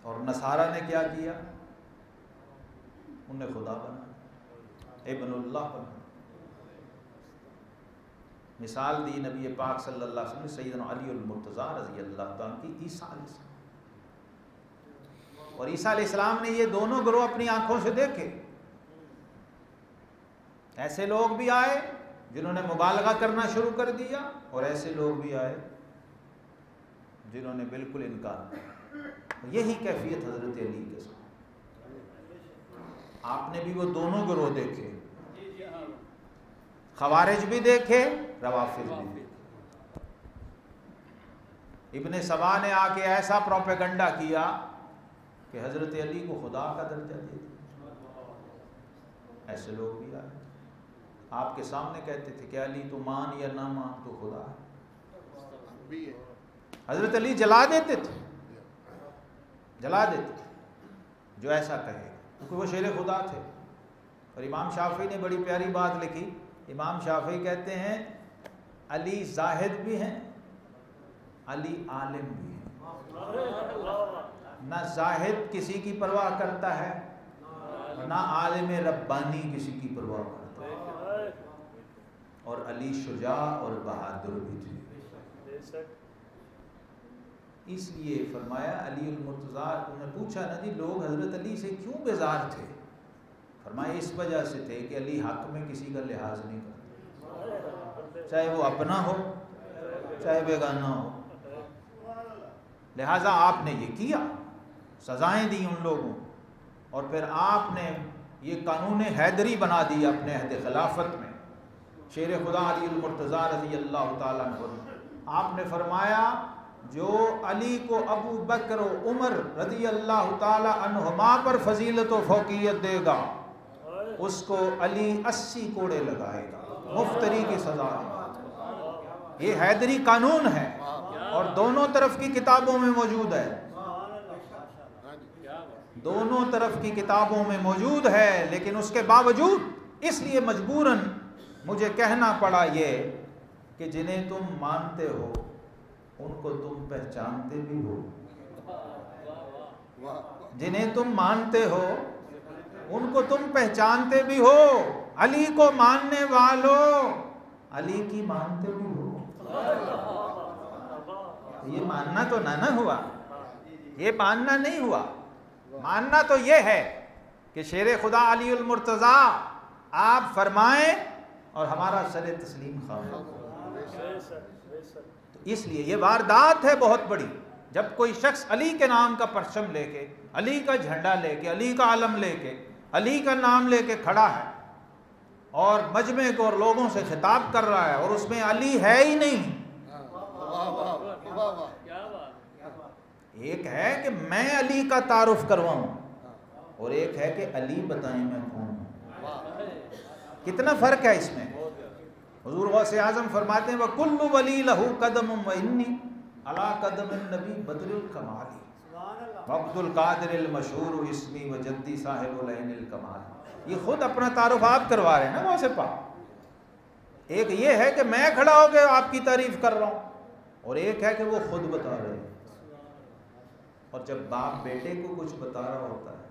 اور نصارہ نے کیا کیا؟ انہیں خدا بنا، ابن اللہ بنا۔ مثال دی نبی پاک صلی اللہ علیہ وسلم نے سیدنا علی المرتضیٰ رضی اللہ تعالیٰ کی عیسیٰ علیہ السلام، اور عیسیٰ علیہ السلام نے یہ دونوں گروہ اپنی آنکھوں سے دیکھے۔ ایسے لوگ بھی آئے جنہوں نے مبالغہ کرنا شروع کر دیا، اور ایسے لوگ بھی آئے جنہوں نے بالکل انکار کیا۔ یہی کیفیت حضرت علی کے ساتھ۔ آپ نے بھی وہ دونوں گروہ دیکھے، خوارج بھی دیکھے، روافض بھی دیکھے۔ ابن سبا نے آ کے ایسا پروپیگنڈا کیا کہ حضرت علی کو خدا کا درجہ دے دیا۔ ایسے لوگ بھی آئے، آپ کے سامنے کہتے تھے کہ علی تو مان یا نہ مان تو خدا ہے۔ حضرت علی جلا دیتے تھے، جلا دیتے تھے جو ایسا کہے، کیونکہ وہ شیر خدا تھے۔ اور امام شافعی نے بڑی پیاری بات لکھی۔ امام شافعی کہتے ہیں علی زاہد بھی ہیں، علی عالم بھی ہیں۔ نہ زاہد کسی کی پرواہ کرتا ہے، نہ عالم ربانی کسی کی پرواہ کرتا ہے۔ اور علی شجاع اور بہادر بھی تھے۔ اس لیے فرمایا علی المرتضیٰ، انہوں نے پوچھا نا جی لوگ حضرت علی سے کیوں بیزار تھے؟ فرمایا اس وجہ سے تھے کہ علی حق میں کسی کا لحاظ نہیں کرتا، چاہے وہ اپنا ہو چاہے بیگانہ ہو۔ لہٰذا آپ نے یہ کیا، سزائیں دی ان لوگوں، اور پھر آپ نے یہ قانون حیدری بنا دیا اپنے عہد خلافت میں۔ شیر خدا علی المرتضیٰ رضی اللہ تعالیٰ عنہ، آپ نے فرمایا جو علی کو ابو بکر و عمر رضی اللہ تعالی عنہما پر فضیلت و فوقیت دے گا اس کو علی 80 کوڑے لگائے گا، مفتری کی سزا ہے۔ یہ حیدری قانون ہے اور دونوں طرف کی کتابوں میں موجود ہے، دونوں طرف کی کتابوں میں موجود ہے۔ لیکن اس کے باوجود اس لیے مجبوراً مجھے کہنا پڑا یہ کہ جنہیں تم مانتے ہو ان کو تم پہچانتے بھی ہو، جنہیں تم مانتے ہو ان کو تم پہچانتے بھی ہو۔ علی کو ماننے والوں علی کی مانتے بھی ہو۔ یہ ماننا تو نہ ہوا، یہ ماننا نہیں ہوا۔ ماننا تو یہ ہے کہ شیر خدا علی المرتضیٰ آپ فرمائیں اور ہمارا سر تسلیم خواہ۔ اس لیے یہ واردات ہے بہت بڑی، جب کوئی شخص علی کے نام کا پرچم لے کے، علی کا جھنڈا لے کے، علی کا علم لے کے، علی کا نام لے کے کھڑا ہے اور مجمع کو اور لوگوں سے خطاب کر رہا ہے اور اس میں علی ہے ہی نہیں۔ ایک ہے کہ میں علی کا تعارف کرواؤں اور ایک ہے کہ علی بتائیں میں کون ہوں۔ کتنا فرق ہے اس میں۔ حضور غوث اعظم فرماتے ہیں وَكُلُّ وَلِي لَهُ قَدَمٌ وَإِنِّي عَلَىٰ قَدَمِ النَّبِي بَدْرِ الْكَمَالِ وَعَبْدُ الْقَادِرِ الْمَشْهُورُ اسْمِي وَجَدِّي صَاحِبُ الْعَيْنِ الْكَمَالِ۔ یہ خود اپنا تعارف آپ کروا رہے ہیں نا غوث پاک۔ ایک یہ ہے کہ میں کھڑا ہو کے آپ کی تعریف کر رہا ہوں اور ایک ہے کہ وہ خود بتا رہے ہیں۔ اور جب باپ بیٹے کو کچھ بتا رہا ہوتا ہے،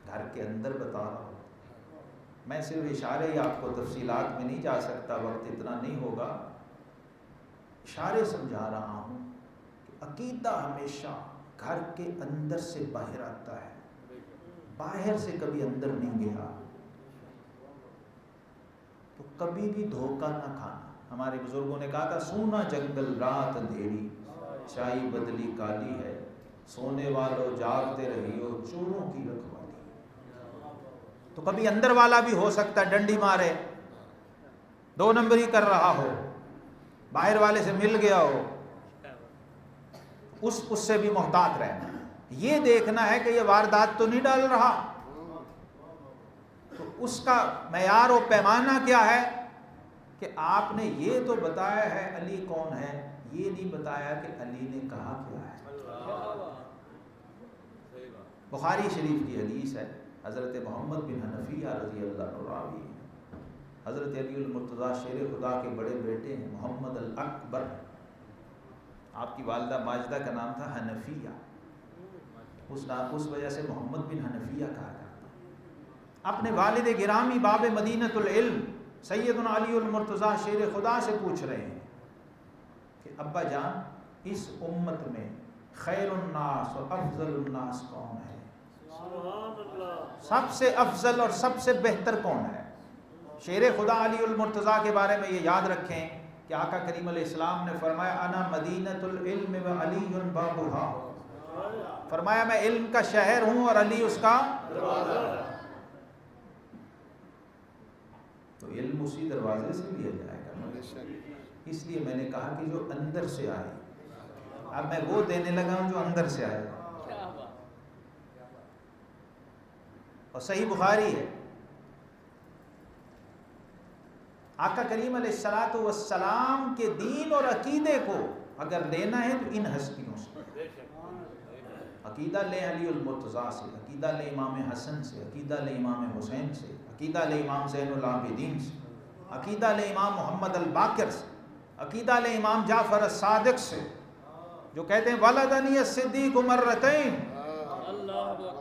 گھر کے اندر بتا رہا ہوتا ہے، میں صرف اشارے ہی آپ کو تفصیلات میں نہیں جا سکتا، وقت اتنا نہیں ہوگا، اشارے سمجھا رہا ہوں کہ عقیدہ ہمیشہ گھر کے اندر سے باہر آتا ہے، باہر سے کبھی اندر نہیں گیا۔ تو کبھی بھی دھوکہ نہ کھانا۔ ہمارے بزرگوں نے کہا تھا سونا جنگل رات اندھیری، چائی بدلی کالی ہے، سونے والوں جاگتے رہی ہو چوروں کی رکھوالی۔ تو کبھی اندر والا بھی ہو سکتا ہے ڈنڈی مارے، 2 نمبری کر رہا ہو، باہر والے سے مل گیا ہو، اس سے بھی محتاط رہنا، یہ دیکھنا ہے کہ یہ واردات تو نہیں ڈال رہا۔ تو اس کا معیار و پیمانہ کیا ہے کہ آپ نے یہ تو بتایا ہے علی کون ہے، یہ نہیں بتایا کہ علی نے کہا کیا ہے۔ بخاری شریف کی حدیث ہے، حضرت محمد بن حنفیہ رضی اللہ عنہ راوی ہیں، حضرت علی المرتضیٰ شیر خدا کے بڑے بیٹے ہیں، محمد الاکبر، آپ کی والدہ ماجدہ کا نام تھا حنفیہ، اس وجہ سے محمد بن حنفیہ کہا جاتا ہے۔ اپنے والد گرامی باب مدینۃ العلم سیدنا علی المرتضیٰ شیر خدا سے پوچھ رہے ہیں کہ ابا جان اس امت میں خیر الناس و افضل الناس کون ہے، سب سے افضل اور سب سے بہتر کون ہے؟ شیر خدا علی المرتضیٰ کے بارے میں یہ یاد رکھیں کہ آقا کریم علیہ السلام نے فرمایا انا مدینۃ العلم و علی بابھا، فرمایا میں علم کا شہر ہوں اور علی اس کا دروازہ ہے۔ تو علم اسی دروازے سے لیا جائے گا، اس لیے میں نے کہا کہ جو اندر سے آئے، اب میں وہ دینے لگا ہوں جو اندر سے آئے، اور صحیح بخاری ہے، آقا کریم علیہ السلام کے دین اور عقیدے کو اگر لینا ہے تو ان ہستیوں سے عقیدہ لیں، علی المرتضیٰ سے عقیدہ لیں، امام حسن سے عقیدہ لیں، امام حسین سے عقیدہ لیں، امام زین العابدین سے عقیدہ لیں، امام محمد الباقر سے عقیدہ لیں، امام جعفر الصادق سے جو کہتے ہیں ولدنی الصدیق مرتین،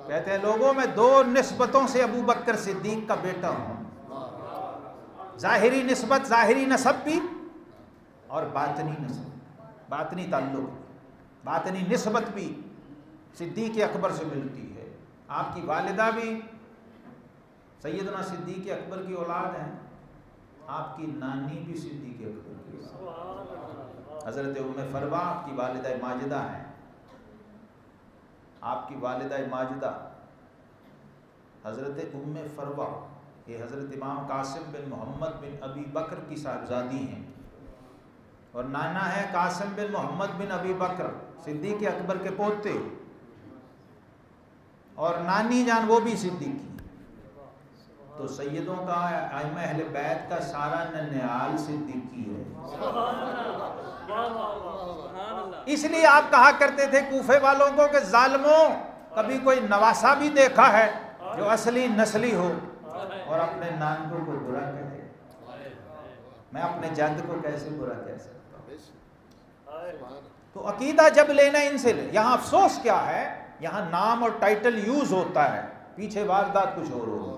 کہتے ہیں لوگوں میں دو نسبتوں سے ابو بکر صدیق کا بیٹا ہوں، ظاہری نسبت، ظاہری نسب بھی، اور باطنی نسب، باطنی تعلق، باطنی نسبت بھی صدیق اکبر سے ملتی ہے۔ آپ کی والدہ بھی سیدنا صدیق اکبر کی اولاد ہیں، آپ کی نانی بھی صدیق اکبر کی اولاد ہے، حضرت ام فروہ آپ کی والدہ ماجدہ ہیں، آپ کی والدہ ماجدہ حضرت ام فروہ یہ حضرت امام قاسم بن محمد بن ابی بکر کی صاحبزادی ہیں، اور نانا ہے قاسم بن محمد بن ابی بکر صدیق اکبر کے پوتے، اور نانی جان وہ بھی صدیقی۔ تو سیدوں کا ائمہ اہل بیت کا سارا ننیال صدیقی ہے۔ اس لیے آپ کہا کرتے تھے کوفے والوں کو کہ ظالموں، کبھی کوئی نواسا بھی دیکھا ہے جو اصلی نسلی ہو اور اپنے نانکوں کو برا کہے؟ میں اپنے جد کو کیسے برا کہہ سکتا ہوں؟ تو عقیدہ جب لینا ان سے لے۔ یہاں افسوس کیا ہے، یہاں نام اور ٹائٹل یوز ہوتا ہے، پیچھے واردات کچھ اور ہوگی۔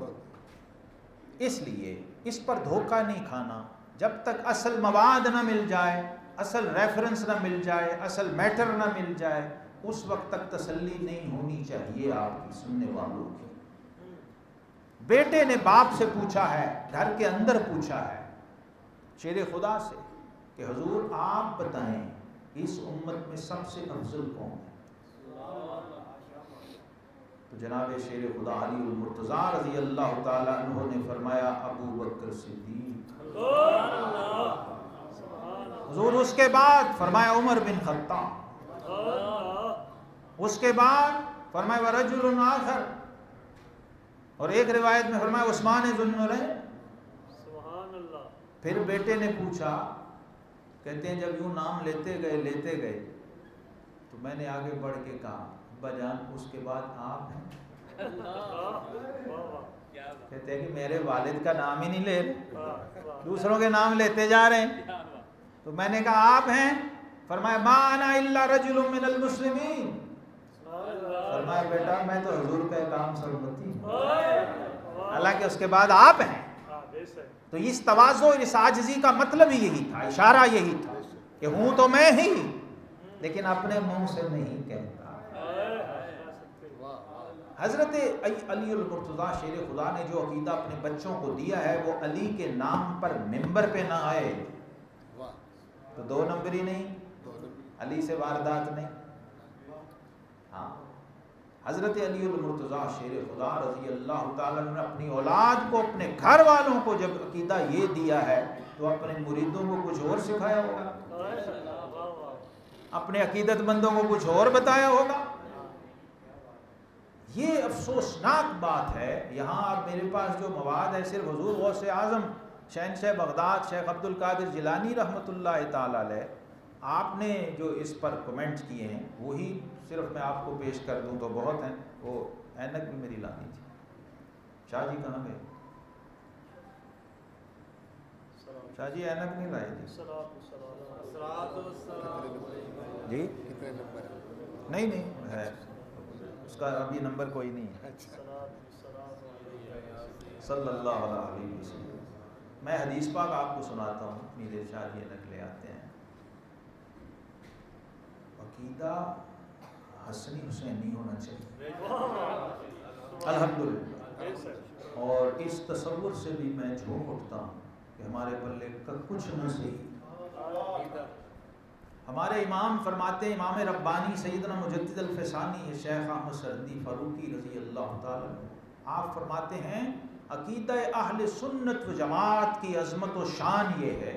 اس لیے اس پر دھوکہ نہیں کھانا، جب تک اصل مواد نہ مل جائے، اصل ریفرنس نہ مل جائے، اصل میٹر نہ مل جائے، اس وقت تک تسلی نہیں ہونی چاہیے آپ کی، سننے والوں کی۔ بیٹے نے باپ سے پوچھا ہے، گھر کے اندر پوچھا ہے شیر خدا سے کہ حضور آپ بتائیں اس امت میں سب سے افضل کون ہے؟ تو جناب شیر خدا علی المرتضیٰ رضی اللہ تعالیٰ عنہ نے فرمایا ابو بکر صدیق، حضور اس کے بعد فرمایا عمر بن خطاب، اس کے بعد فرمایا ورجل آخر، اور ایک روایت میں فرمایا عثمان ذو النورین۔ پھر بیٹے نے پوچھا، کہتے ہیں جب یوں نام لیتے گئے تو میں نے آگے بڑھ کے کہا ابا جان اس کے بعد آپ ہیں؟ کہتے ہیں کہ میرے والد کا نام ہی نہیں لے رہے، دوسروں کے نام لیتے جا رہے ہیں۔ تو میں نے کہا آپ ہیں؟ فرمایا ما انا الا رجل من المسلمین، فرمایا بیٹا میں تو حضور کا کام سرمتی ہوں، حالانکہ اس کے بعد آپ ہیں۔ تو اس تواضع اور اس عاجزی کا مطلب ہی یہی تھا، اشارہ یہی تھا کہ ہوں تو میں ہی لیکن اپنے منہ سے نہیں کہتا۔ حضرت علی المرتضیٰ شیر خدا نے جو عقیدہ اپنے بچوں کو دیا ہے وہ علی کے نام پر ممبر پہ نہ آئے تو دو نمبری نہیں، علی سے واردات نہیں۔ ہاں حضرت علی المرتضیٰ شیر خدا رضی اللہ تعالیٰ نے اپنی اولاد کو، اپنے گھر والوں کو جب عقیدہ یہ دیا ہے تو اپنے مریدوں کو کچھ اور سکھایا ہوگا، اپنے عقیدت مندوں کو کچھ اور بتایا ہوگا۔ یہ افسوسناک بات ہے۔ یہاں اب میرے پاس جو مواد ہے صرف حضور غوث اعظم شہنشاہ بغداد شیخ عبد القادر جیلانی رحمۃ اللہ تعالی علیہ، آپ نے جو اس پر کمنٹ کیے ہیں وہی صرف میں آپ کو پیش کر دوں تو بہت ہیں. وہ اینک بھی میری لانی تھی. شاہ جی کہاں گئے؟ شاہ جی اینک نہیں لائے جی. جی کتنے نمبر ہے؟ نہیں ہے اس کا ابھی نمبر کوئی نہیں ہے. صلی اللہ علیہ وسلم. میں حدیث پاک آپ کو سناتا ہوں. میرے شاہ جی اینک لے آتے ہیں. عقیدہ حسنی حسینی ہونا چاہیے الحمدللہ. اور اس تصور سے بھی میں جھوم اٹھتا ہوں کہ ہمارے پلے کا کچھ نہ صحیح. ہمارے امام فرماتے ہیں، امام ربانی سیدنا مجدد الفسانی شیخ احمد سرندی فاروقی رضی اللہ تعالی، آپ فرماتے ہیں عقیدہ اہل سنت و جماعت کی عظمت و شان یہ ہے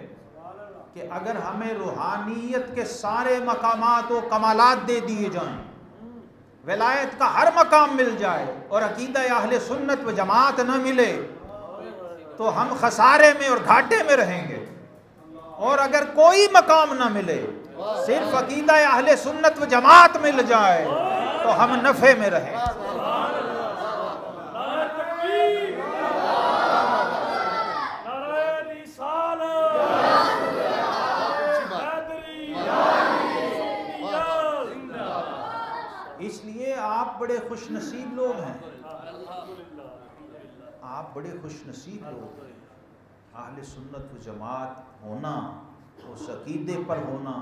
کہ اگر ہمیں روحانیت کے سارے مقامات و کمالات دے دیے جائیں، ولایت کا ہر مقام مل جائے اور عقیدہ اہل سنت و جماعت نہ ملے تو ہم خسارے میں اور گھاٹے میں رہیں گے. اور اگر کوئی مقام نہ ملے، صرف عقیدہ اہل سنت و جماعت مل جائے تو ہم نفع میں رہیں. اس لیے آپ بڑے خوش نصیب لوگ ہیں. آپ بڑے خوش نصیب لوگ ہیں. اہل سنت و جماعت ہونا، اس عقیدے پر ہونا،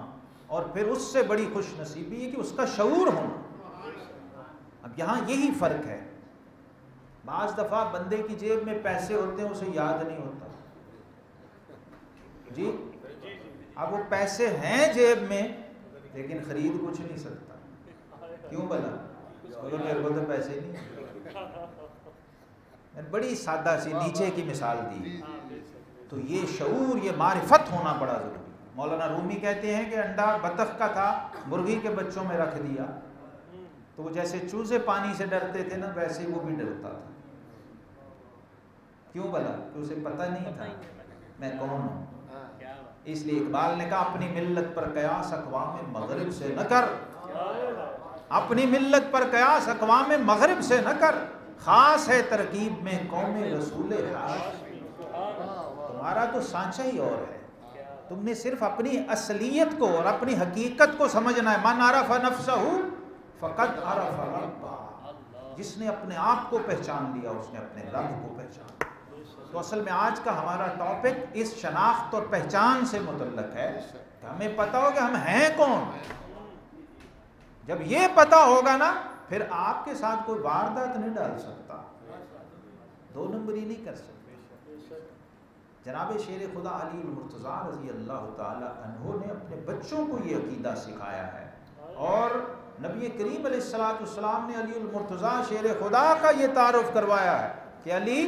اور پھر اس سے بڑی خوش نصیبی ہے کہ اس کا شعور ہونا. اب یہاں یہی فرق ہے. بعض دفعہ بندے کی جیب میں پیسے ہوتے ہیں اسے یاد نہیں ہوتا جی. اب وہ پیسے ہیں جیب میں لیکن خرید کچھ نہیں سکتا. کیوں بلا؟ میرے کو تو پیسے نہیں. بڑی سادہ سی نیچے کی مثال دی. تو یہ شعور، یہ معرفت ہونا بڑا ضروری. مولانا رومی کہتے ہیں کہ انڈا بطخ کا تھا، مرغی کے بچوں میں رکھ دیا تو وہ جیسے چوزے پانی سے ڈرتے تھے نا، ویسے وہ بھی ڈرتا تھا. کیوں بلا؟ کہ اسے پتہ نہیں تھا میں کون ہوں. اس لیے اقبال نے کہا اپنی ملت پر قیاس اقوام مغرب سے نہ کر. اپنی ملت پر قیاس اقوام مغرب سے نہ کر. خاص ہے ترکیب میں قوم رسول حق. تمہارا تو سانچہ ہی اور ہے. تم نے صرف اپنی اصلیت کو اور اپنی حقیقت کو سمجھنا ہے. من عرف نفسہ فقد عرف ربہ. جس نے اپنے آپ کو پہچان لیا اس نے اپنے رب کو پہچان. تو اصل میں آج کا ہمارا ٹاپک اس شناخت اور پہچان سے متعلق ہے کہ ہمیں پتہ ہو کہ ہم ہیں کون. جب یہ پتہ ہوگا نا پھر آپ کے ساتھ کوئی واردات نہیں ڈال سکتا، دو نمبری نہیں کر سکتا. جناب شیر خدا علی المرتضیٰ رضی اللہ تعالی عنہ نے اپنے بچوں کو یہ عقیدہ سکھایا ہے، اور نبی کریم علیہ الصلوۃ والسلام نے علی المرتضیٰ شیر خدا کا یہ تعارف کروایا ہے کہ علی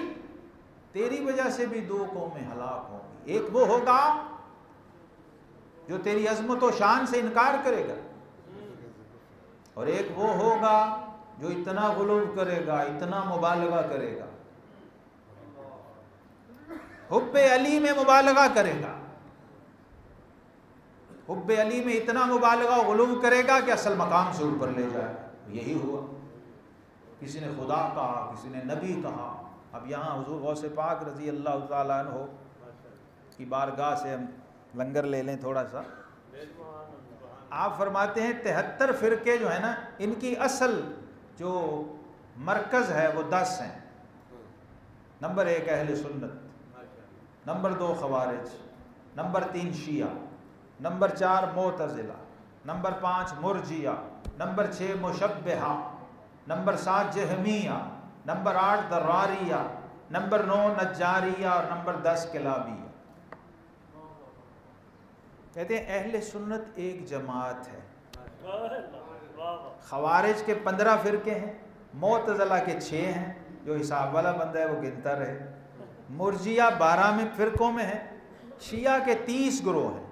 تیری وجہ سے بھی دو قومیں ہلاک ہوں گی. ایک وہ ہوگا جو تیری عظمت و شان سے انکار کرے گا، اور ایک وہ ہوگا جو اتنا غلو کرے گا، اتنا مبالغہ کرے گا، حب علی میں مبالغہ کرے گا. حب علی میں اتنا مبالغہ و غلو کرے گا کہ اصل مقام سے اوپر لے جائے. یہی ہوا. کسی نے خدا کہا، کسی نے نبی کہا. اب یہاں حضور غوث پاک رضی اللہ تعالیٰ عنہ کی بارگاہ سے ہم لنگر لے لیں تھوڑا سا. آپ فرماتے ہیں 73 فرقے جو ہیں نا، ان کی اصل جو مرکز ہے وہ 10 ہیں. نمبر 1 اہل سنت، نمبر 2 خوارج، نمبر 3 شیعہ، نمبر 4 معتزلہ، نمبر 5 مرجیہ، نمبر 6 مشبہہ، نمبر 7 جہمیہ، نمبر 8 دراریہ، نمبر 9 نجاریہ، اور نمبر 10 کلابیہ. کہتے ہیں اہل سنت ایک جماعت ہے. خوارج کے 15 فرقے ہیں، معتزلہ کے 6 ہیں، جو حساب والا بندہ ہے وہ گنتا رہے. مرجیہ 12 میں فرقوں میں ہے. شیعہ کے 30 گروہ ہیں.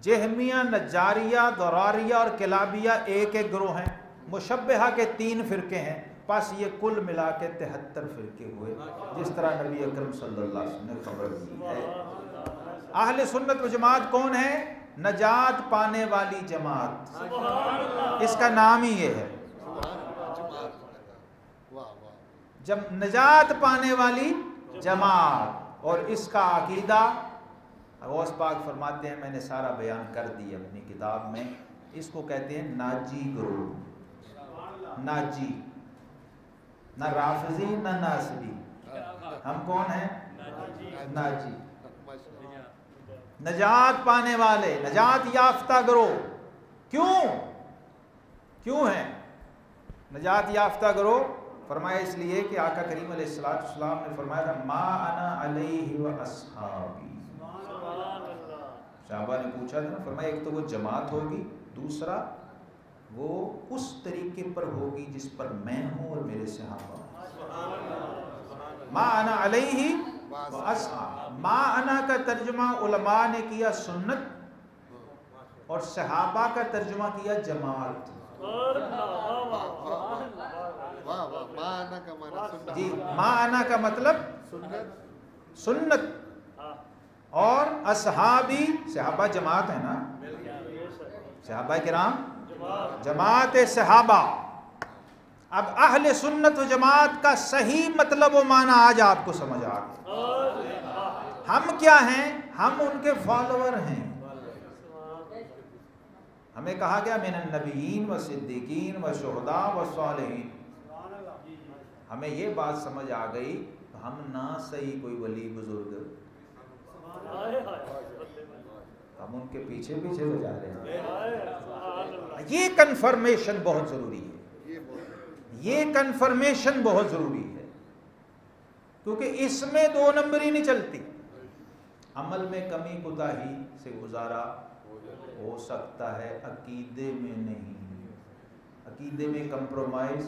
جہمیہ، نجاریہ، دراریہ اور کلابیہ ایک ایک گروہ ہیں. مشبہہ کے 3 فرقے ہیں. پس یہ کل ملا کے 73 فرقے ہوئے، جس طرح نبی اکرم صلی اللہ علیہ وسلم نے خبر دی ہے۔ اہل سنت و جماعت کون ہے؟ نجات پانے والی جماعت، اس کا نام ہی یہ ہے، جب نجات پانے والی جماعت۔ اور اس کا عقیدہ غوث پاک فرماتے ہیں، میں نے سارا بیان کر دی اپنی کتاب میں، اس کو کہتے ہیں ناجی گروہ۔ ناجی، نہ رافضی نہ ناصبی، ہم کون ہیں؟ ناجی، نجات پانے والے، نجات یافتہ گروہ۔ کیوں ہیں نجات یافتہ گروہ؟ فرمایا اس لیے کہ آقا کریم علیہ السلام نے فرمایا تھا ما انا علیہ و اصحابی۔ صحابہ نے پوچھا تھا نا، فرمایا ایک تو وہ جماعت ہوگی، دوسرا وہ اس طریقے پر ہوگی جس پر میں ہوں اور میرے صحابہ۔ ما انا علیہ و اصحابی، ما انا کا ترجمہ علماء نے کیا سنت، اور صحابہ کا ترجمہ کیا جماعت۔ جی، ما انا کا مطلب سنت، اور اصحابی صحابہ جماعت ہے نا، صحابہ کرام جماعت صحابہ۔ اب اہل سنت و جماعت کا صحیح مطلب و معنی آج آپ کو سمجھ آ گیا۔ ہم کیا ہیں؟ ہم ان کے فالوور ہیں۔ ہمیں کہا گیا من النبیین و صدیقین و شہداء و صالحین۔ ہمیں یہ بات سمجھ آ گئی تو ہم نہ صحیح کوئی ولی بزرگ، ہم ان کے پیچھے ہو جا رہے ہیں۔ یہ کنفرمیشن بہت ضروری ہے، یہ کنفرمیشن بہت ضروری ہے، کیونکہ اس میں دو نمبری نہیں چلتی۔ عمل میں کمی کوتاہی سے گزارا ہو سکتا ہے، عقیدے میں نہیں، عقیدے میں کمپرومائز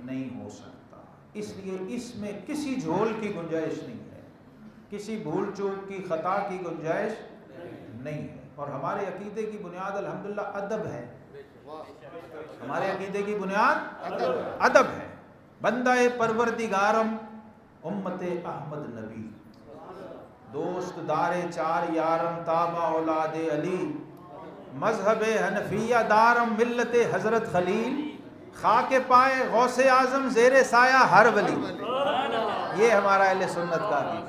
نہیں ہو سکتا۔ اس لیے اس میں کسی جھول کی گنجائش نہیں ہے، کسی بھول چوک کی، خطا کی گنجائش نہیں ہے۔ اور ہمارے عقیدے کی بنیاد الحمدللہ ادب ہے، ہمارے عقیدے کی بنیاد ادب ہے۔ بندہ پروردگارم امت احمد نبی، دوست دار چار یارم تابع اولاد علی، مذہب حنفیہ دارم ملت حضرت خلیل، خاک پائے غوث اعظم زیر سایہ ہر ولی۔ یہ ہمارا اہل سنت کا عقیدہ۔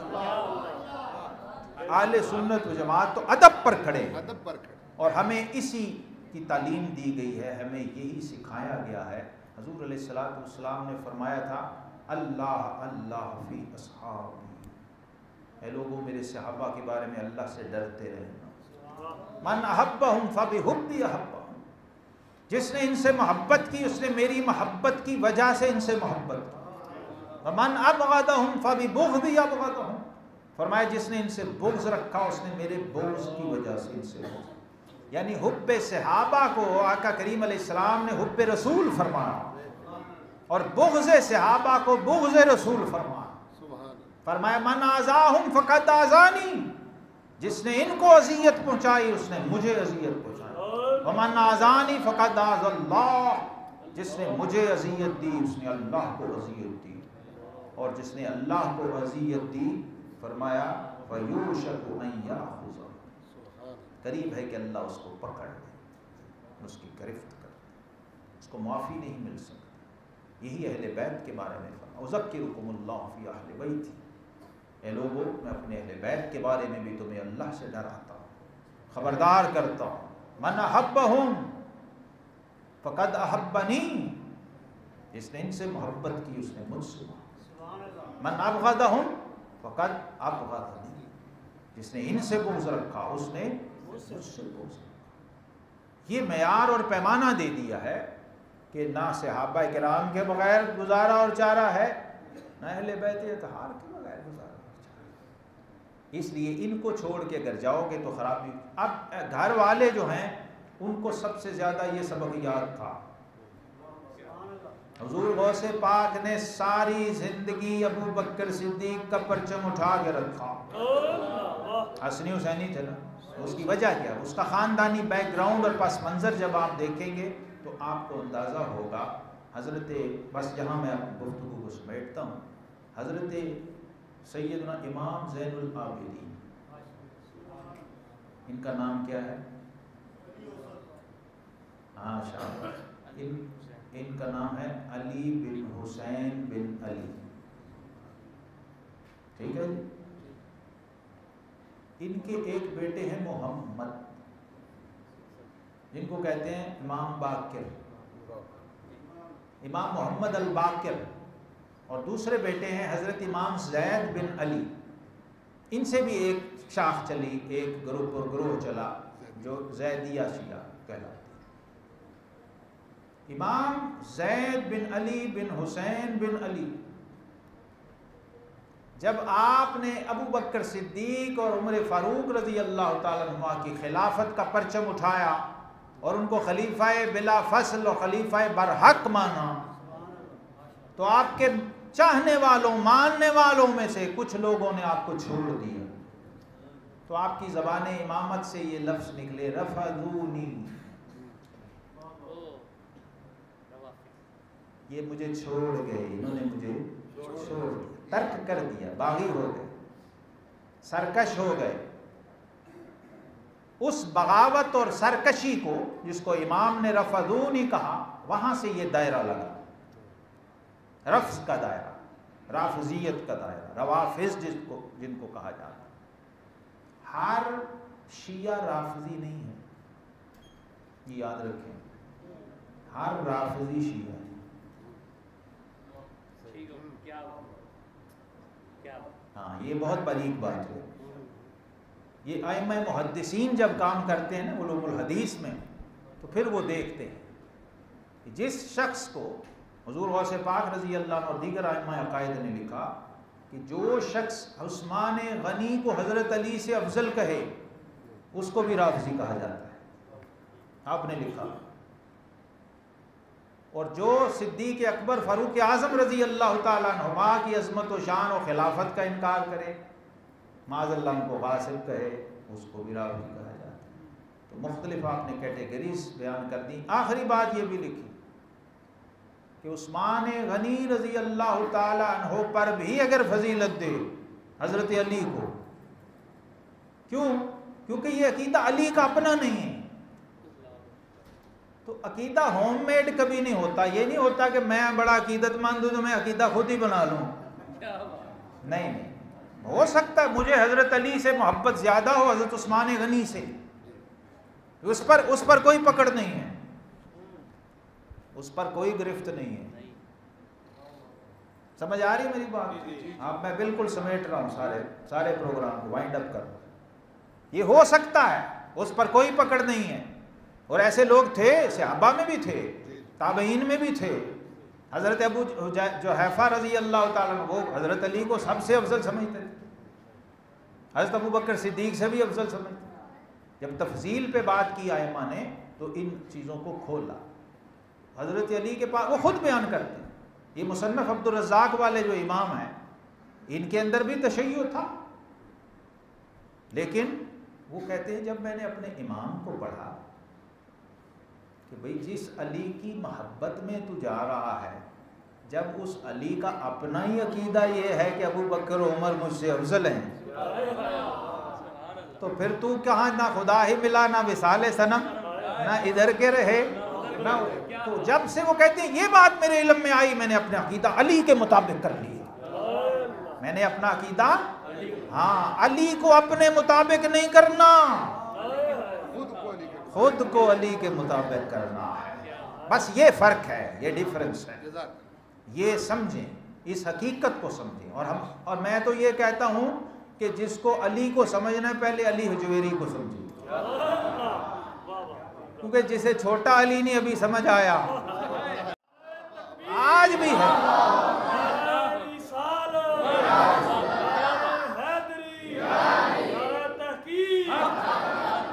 اہل سنت و جماعت تو ادب پر کھڑے ہیں، اور ہمیں اسی کی تعلیم دی گئی ہے، ہمیں یہی سکھایا گیا ہے۔ حضور علیہ الصلوۃ والسلام نے فرمایا تھا اللہ اللہ فی اصحابی، اے لوگوں میرے صحابہ کے بارے میں اللہ سے ڈرتے رہنا۔ من احبہم فبحبی احبہم، جس نے ان سے محبت کی اس نے میری محبت کی وجہ سے ان سے محبت کی۔ ومن ابغضہم فببغضی ابغضہم، فرمایا جس نے ان سے بغض رکھا اس نے میرے بغض کی وجہ سے ان سے بغض۔ یعنی حب صحابہ کو آقا کریم علیہ السلام نے حب رسول فرمایا، اور بغض صحابہ کو بغض رسول فرمایا۔ فرمایا من آذاہم فقد آذانی، جس نے ان کو اذیت پہنچائی اس نے مجھے اذیت پہنچائی۔ ومن آذانی فقد آذى اللہ، جس نے مجھے اذیت دی اس نے اللہ کو اذیت دی، اور جس نے اللہ کو اذیت دی فرمایا فَيُوشَكُ أَن يَأْخُذَهُ، قریب ہے کہ اللہ اس کو پکڑ لے، اس کی گرفت کر، اس کو معافی نہیں مل سکتی۔ یہی اہل بیت کے بارے میں فرمایا اُذَكِّرُكُمُ اللَّهُ فِي أَهْلِ بَيْتِي، اے لوگوں میں اپنے اہل بیت کے بارے میں بھی تمہیں اللہ سے ڈراتا ہوں، خبردار کرتا ہوں۔ من احبہم فقد احبنی، جس نے ان سے محبت کی اس نے مجھ سے محبت۔ من ابغضہم فقد ابغضنی، جس نے ان سے بغض رکھا اس نے مجھ سے بغض رکھا۔ یہ معیار اور پیمانہ دے دیا ہے کہ نہ صحابہ کرام کے بغیر گزارا اور چارہ ہے، نہ اہل بیت اطہار کے بغیر گزارا اور چارہ۔ اس لیے ان کو چھوڑ کے اگر جاؤ گے تو خرابی۔ اب گھر والے جو ہیں ان کو سب سے زیادہ یہ سبق یاد تھا۔ حضور غوث پاک نے ساری زندگی ابو بکر صدیق کا پرچم اٹھا کے رکھا۔ حسنی حسینی تھے نا، اس کی وجہ کیا؟ اس کا خاندانی بیک گراؤنڈ اور پس منظر جب آپ دیکھیں گے تو آپ کو اندازہ ہوگا حضرت، بس یہاں میں اپنی گفتگو کو سمیٹتا ہوں، حضرت سیدنا امام زین العابدین، ان کا نام کیا ہے؟ ہاں شاہ، ان کا نام ہے علی بن حسین بن علی، ٹھیک ہے جی؟ ان کے ایک بیٹے ہیں محمد، جن کو کہتے ہیں امام باقر، امام محمد الباقر، اور دوسرے بیٹے ہیں حضرت امام زید بن علی۔ ان سے بھی ایک شاخ چلی، ایک گروہ چلا جو زیدیہ شیعہ کہلاتے ہیں۔ امام زید بن علی بن حسین بن علی، جب آپ نے ابو بکر صدیق اور عمر فاروق رضی اللہ تعالیٰ عنہ کی خلافت کا پرچم اٹھایا اور ان کو خلیفہ بلا فصل اور خلیفہ برحق مانا، تو آپ کے چاہنے والوں، ماننے والوں میں سے کچھ لوگوں نے آپ کو چھوڑ دیا، تو آپ کی زبان امامت سے یہ لفظ نکلے، رفضونی، یہ مجھے چھوڑ گئے، انہوں نے مجھے چھوڑ دیا، ترک کر دیا، باغی ہو گئے، سرکش ہو گئے۔ اس بغاوت اور سرکشی کو جس کو امام نے رفضونی کہا، وہاں سے یہ دائرہ لگا، رفض کا دائرہ، رافضیت کا دائرہ، روافض جن کو کہا جاتا ہے۔ ہر شیعہ رافضی نہیں ہے، یہ یاد رکھیں، ہر رافضی شیعہ ہے۔ ہاں، یہ بہت باریک بات ہے۔ یہ ائمہ محدثین جب کام کرتے ہیں نا علوم الحدیث میں، تو پھر وہ دیکھتے ہیں کہ جس شخص کو حضور غوث پاک رضی اللہ عنہ اور دیگر ائمہ عقائد نے لکھا کہ جو شخص عثمان غنی کو حضرت علی سے افضل کہے اس کو بھی رافضی کہا جاتا ہے، آپ نے لکھا، اور جو صدیق اکبر فاروق اعظم رضی اللہ تعالیٰ عنہما کی عظمت و شان و خلافت کا انکار کرے، معاذ اللہ ان کو غاصب کہے، اس کو بھی رافضی کہا جاتا ہے۔ تو مختلف آپ نے کیٹیگریز بیان کر دی۔ آخری بات یہ بھی لکھی کہ عثمان غنی رضی اللہ تعالیٰ عنہ پر بھی اگر فضیلت دے حضرت علی کو، کیوں؟ کیونکہ یہ عقیدہ علی کا اپنا نہیں ہے۔ تو عقیدہ ہوم میڈ کبھی نہیں ہوتا، یہ نہیں ہوتا کہ میں بڑا عقیدت مند ہوں تو میں عقیدہ خود ہی بنا لوں، نہیں، ہو سکتا ہے مجھے حضرت علی سے محبت زیادہ ہو حضرت عثمان غنی سے، اس پر کوئی پکڑ نہیں ہے، اس پر کوئی گرفت نہیں ہے۔ سمجھ آ رہی میری بات؟ اب میں بالکل سمیٹ رہا ہوں سارے پروگرام کو، وائنڈ اپ کر رہا ہوں۔ یہ ہو سکتا ہے، اس پر کوئی پکڑ نہیں ہے، اور ایسے لوگ تھے، صحابہ میں بھی تھے، تابعین میں بھی تھے۔ حضرت ابو جحیفہ رضی اللہ تعالیٰ عنہ وہ حضرت علی کو سب سے افضل سمجھتے تھے، حضرت ابو بکر صدیق سے بھی افضل سمجھتے تھے۔ جب تفضیل پہ بات کی ائمہ نے تو ان چیزوں کو کھولا۔ حضرت علی کے پاس وہ خود بیان کرتے ہیں، یہ مصنف عبد الرزاق والے جو امام ہیں ان کے اندر بھی تشیع تھا، لیکن وہ کہتے ہیں جب میں نے اپنے امام کو پڑھا کہ بھئی جس علی کی محبت میں تو جا رہا ہے، جب اس علی کا اپنا ہی عقیدہ یہ ہے کہ ابو بکر و عمر مجھ سے افضل ہیں، تو پھر تو کہاں نہ خدا ہی ملا، نہ وصال صنم، نہ ادھر کے رہے نہ۔ تو جب سے وہ کہتے ہیں یہ بات میرے علم میں آئی، میں نے اپنا عقیدہ علی کے مطابق کر لیا، میں نے اپنا عقیدہ، ہاں، علی کو اپنے مطابق نہیں کرنا، خود کو علی کے مطابق کرنا ہے، بس یہ فرق ہے، یہ ڈیفرنس ہے، یہ سمجھیں، اس حقیقت کو سمجھیں۔ اور میں تو یہ کہتا ہوں کہ جس کو علی کو سمجھنا ہے پہلے علی حجویری کو سمجھیں، کیونکہ جسے چھوٹا علی نہیں ابھی سمجھ آیا، آج بھی ہے۔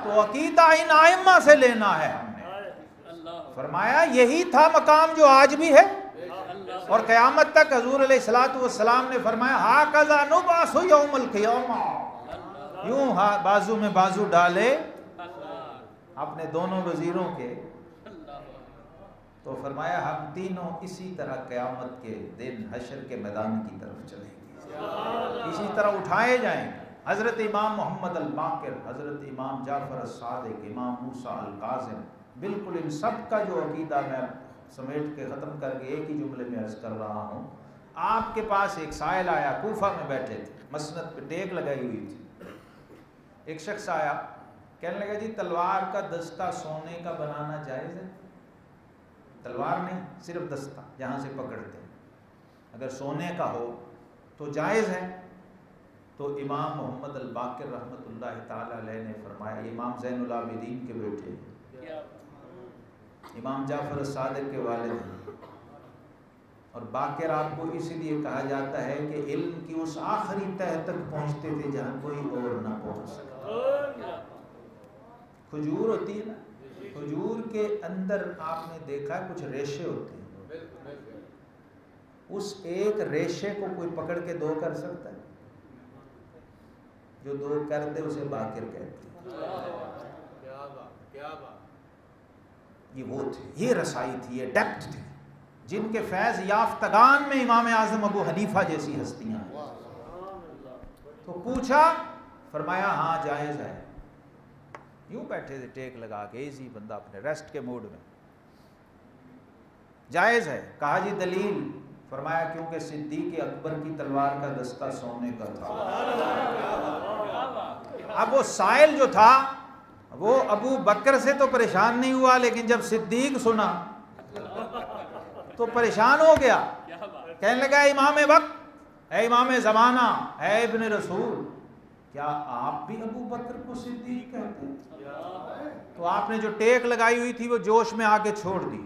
تو عقیدہ ان ائمہ سے لینا ہے ہم نے، فرمایا یہی تھا مقام جو آج بھی ہے، اور قیامت تک حضور علیہ الصلوۃ والسلام نے فرمایا ہاکذا نبعث یوم القیامہ، یوں بازو میں بازو ڈالے اپنے دونوں وزیروں کے، تو فرمایا ہم تینوں اسی طرح قیامت کے دن حشر کے میدان کی طرف چلیں گے، اسی طرح اٹھائے جائیں گے۔ حضرت امام محمد الباقر، حضرت امام جعفر الصادق، امام موسیٰ الکاظم، بالکل ان سب کا جو عقیدہ میں سمیٹ کے ختم کر کے ایک ہی جملے میں عرض کر رہا ہوں۔ آپ کے پاس ایک سائل آیا، کوفہ میں بیٹھے تھے، مسند پہ ٹیک لگائی ہوئی تھی، ایک شخص آیا، کہنے لگا جی تلوار کا دستہ سونے کا بنانا جائز ہے؟ تلوار نہیں، صرف دستہ جہاں سے پکڑتے ہیں، اگر سونے کا ہو تو جائز ہے؟ تو امام محمد الباقر رحمۃ اللہ تعالی علیہ نے فرمایا، یہ امام زین العابدین کے بیٹے ہیں، امام جعفر الصادق کے والد ہیں، اور باقر آپ کو اس لیے کہا جاتا ہے کہ علم کی اس آخری تہ تک پہنچتے تھے جہاں کوئی اور نہ پہنچ سکتا۔ کھجور ہوتی ہے نا، کھجور کے اندر آپ نے دیکھا کچھ ریشے ہوتے ہیں، اس ایک ریشے کو کوئی پکڑ کے دو کر سکتا ہے؟ جو دو کر دے اسے باقر کہتے ہیں۔ یہ وہ تھے، یہ رسائی تھی، یہ ڈیپتھ تھی، جن کے فیض یافتگان میں امام اعظم ابو حنیفہ جیسی ہستیاں ہیں۔ تو پوچھا، فرمایا ہاں جائز ہے۔ یوں بیٹھے تھے ٹیک لگا کے، ایزی بندہ اپنے ریسٹ کے موڈ میں، جائز ہے۔ کہا جی دلیل؟ فرمایا کیونکہ صدیق اکبر کی تلوار کا دستہ سونے کا تھا۔ اب وہ سائل جو تھا وہ ابو بکر سے تو پریشان نہیں ہوا، لیکن جب صدیق سنا تو پریشان ہو گیا، کہنے لگا اے امام وقت، اے امام زمانہ، اے ابن رسول، کیا آپ بھی ابو بکر کو صدیق کہتے ہیں؟ تو آپ نے جو ٹیک لگائی ہوئی تھی وہ جوش میں آ کے چھوڑ دی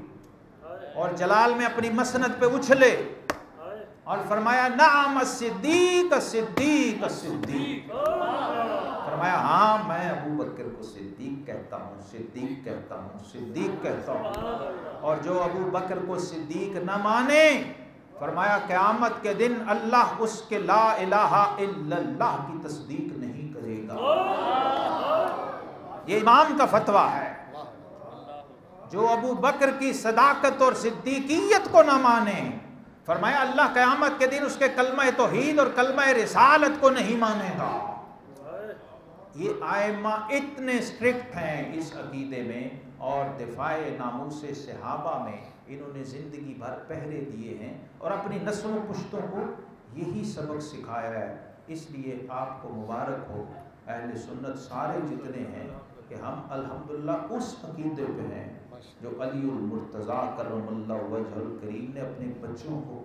اور جلال میں اپنی مسند پہ اچھلے اور فرمایا نعم الصدیق الصدیق الصدیق، فرمایا ہاں میں ابو بکر کو صدیق کہتا ہوں، صدیق کہتا ہوں، صدیق کہتا ہوں۔ اور جو ابو بکر کو صدیق نہ مانے، فرمایا قیامت کے دن اللہ اس کے لا الہ الا اللہ کی تصدیق نہیں کرے گا۔ یہ امام کا فتویٰ ہے۔ جو ابو بکر کی صداقت اور صدیقیت کو نہ مانے، فرمایا اللہ قیامت کے دن اس کے کلمہ توحید اور کلمہ رسالت کو نہیں مانے گا۔ یہ ائمہ اتنے اسٹرکٹ ہیں اس عقیدے میں، اور دفاع ناموس صحابہ میں انہوں نے زندگی بھر پہرے دیے ہیں اور اپنی نسل و پشتوں کو یہی سبق سکھایا ہے۔ اس لیے آپ کو مبارک ہو اہل سنت سارے جتنے ہیں کہ ہم الحمدللہ اس عقیدے پہ ہیں جو علی المرتضیٰ کرم اللہ وجہ الکریم نے اپنے بچوں کو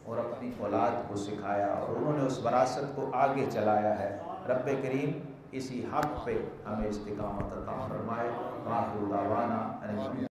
اور اپنی اولاد کو سکھایا، اور انہوں نے اس وراثت کو آگے چلایا ہے۔ رب کریم اسی حق پہ ہمیں استقامت عطا فرمائے۔ آخر دعوانا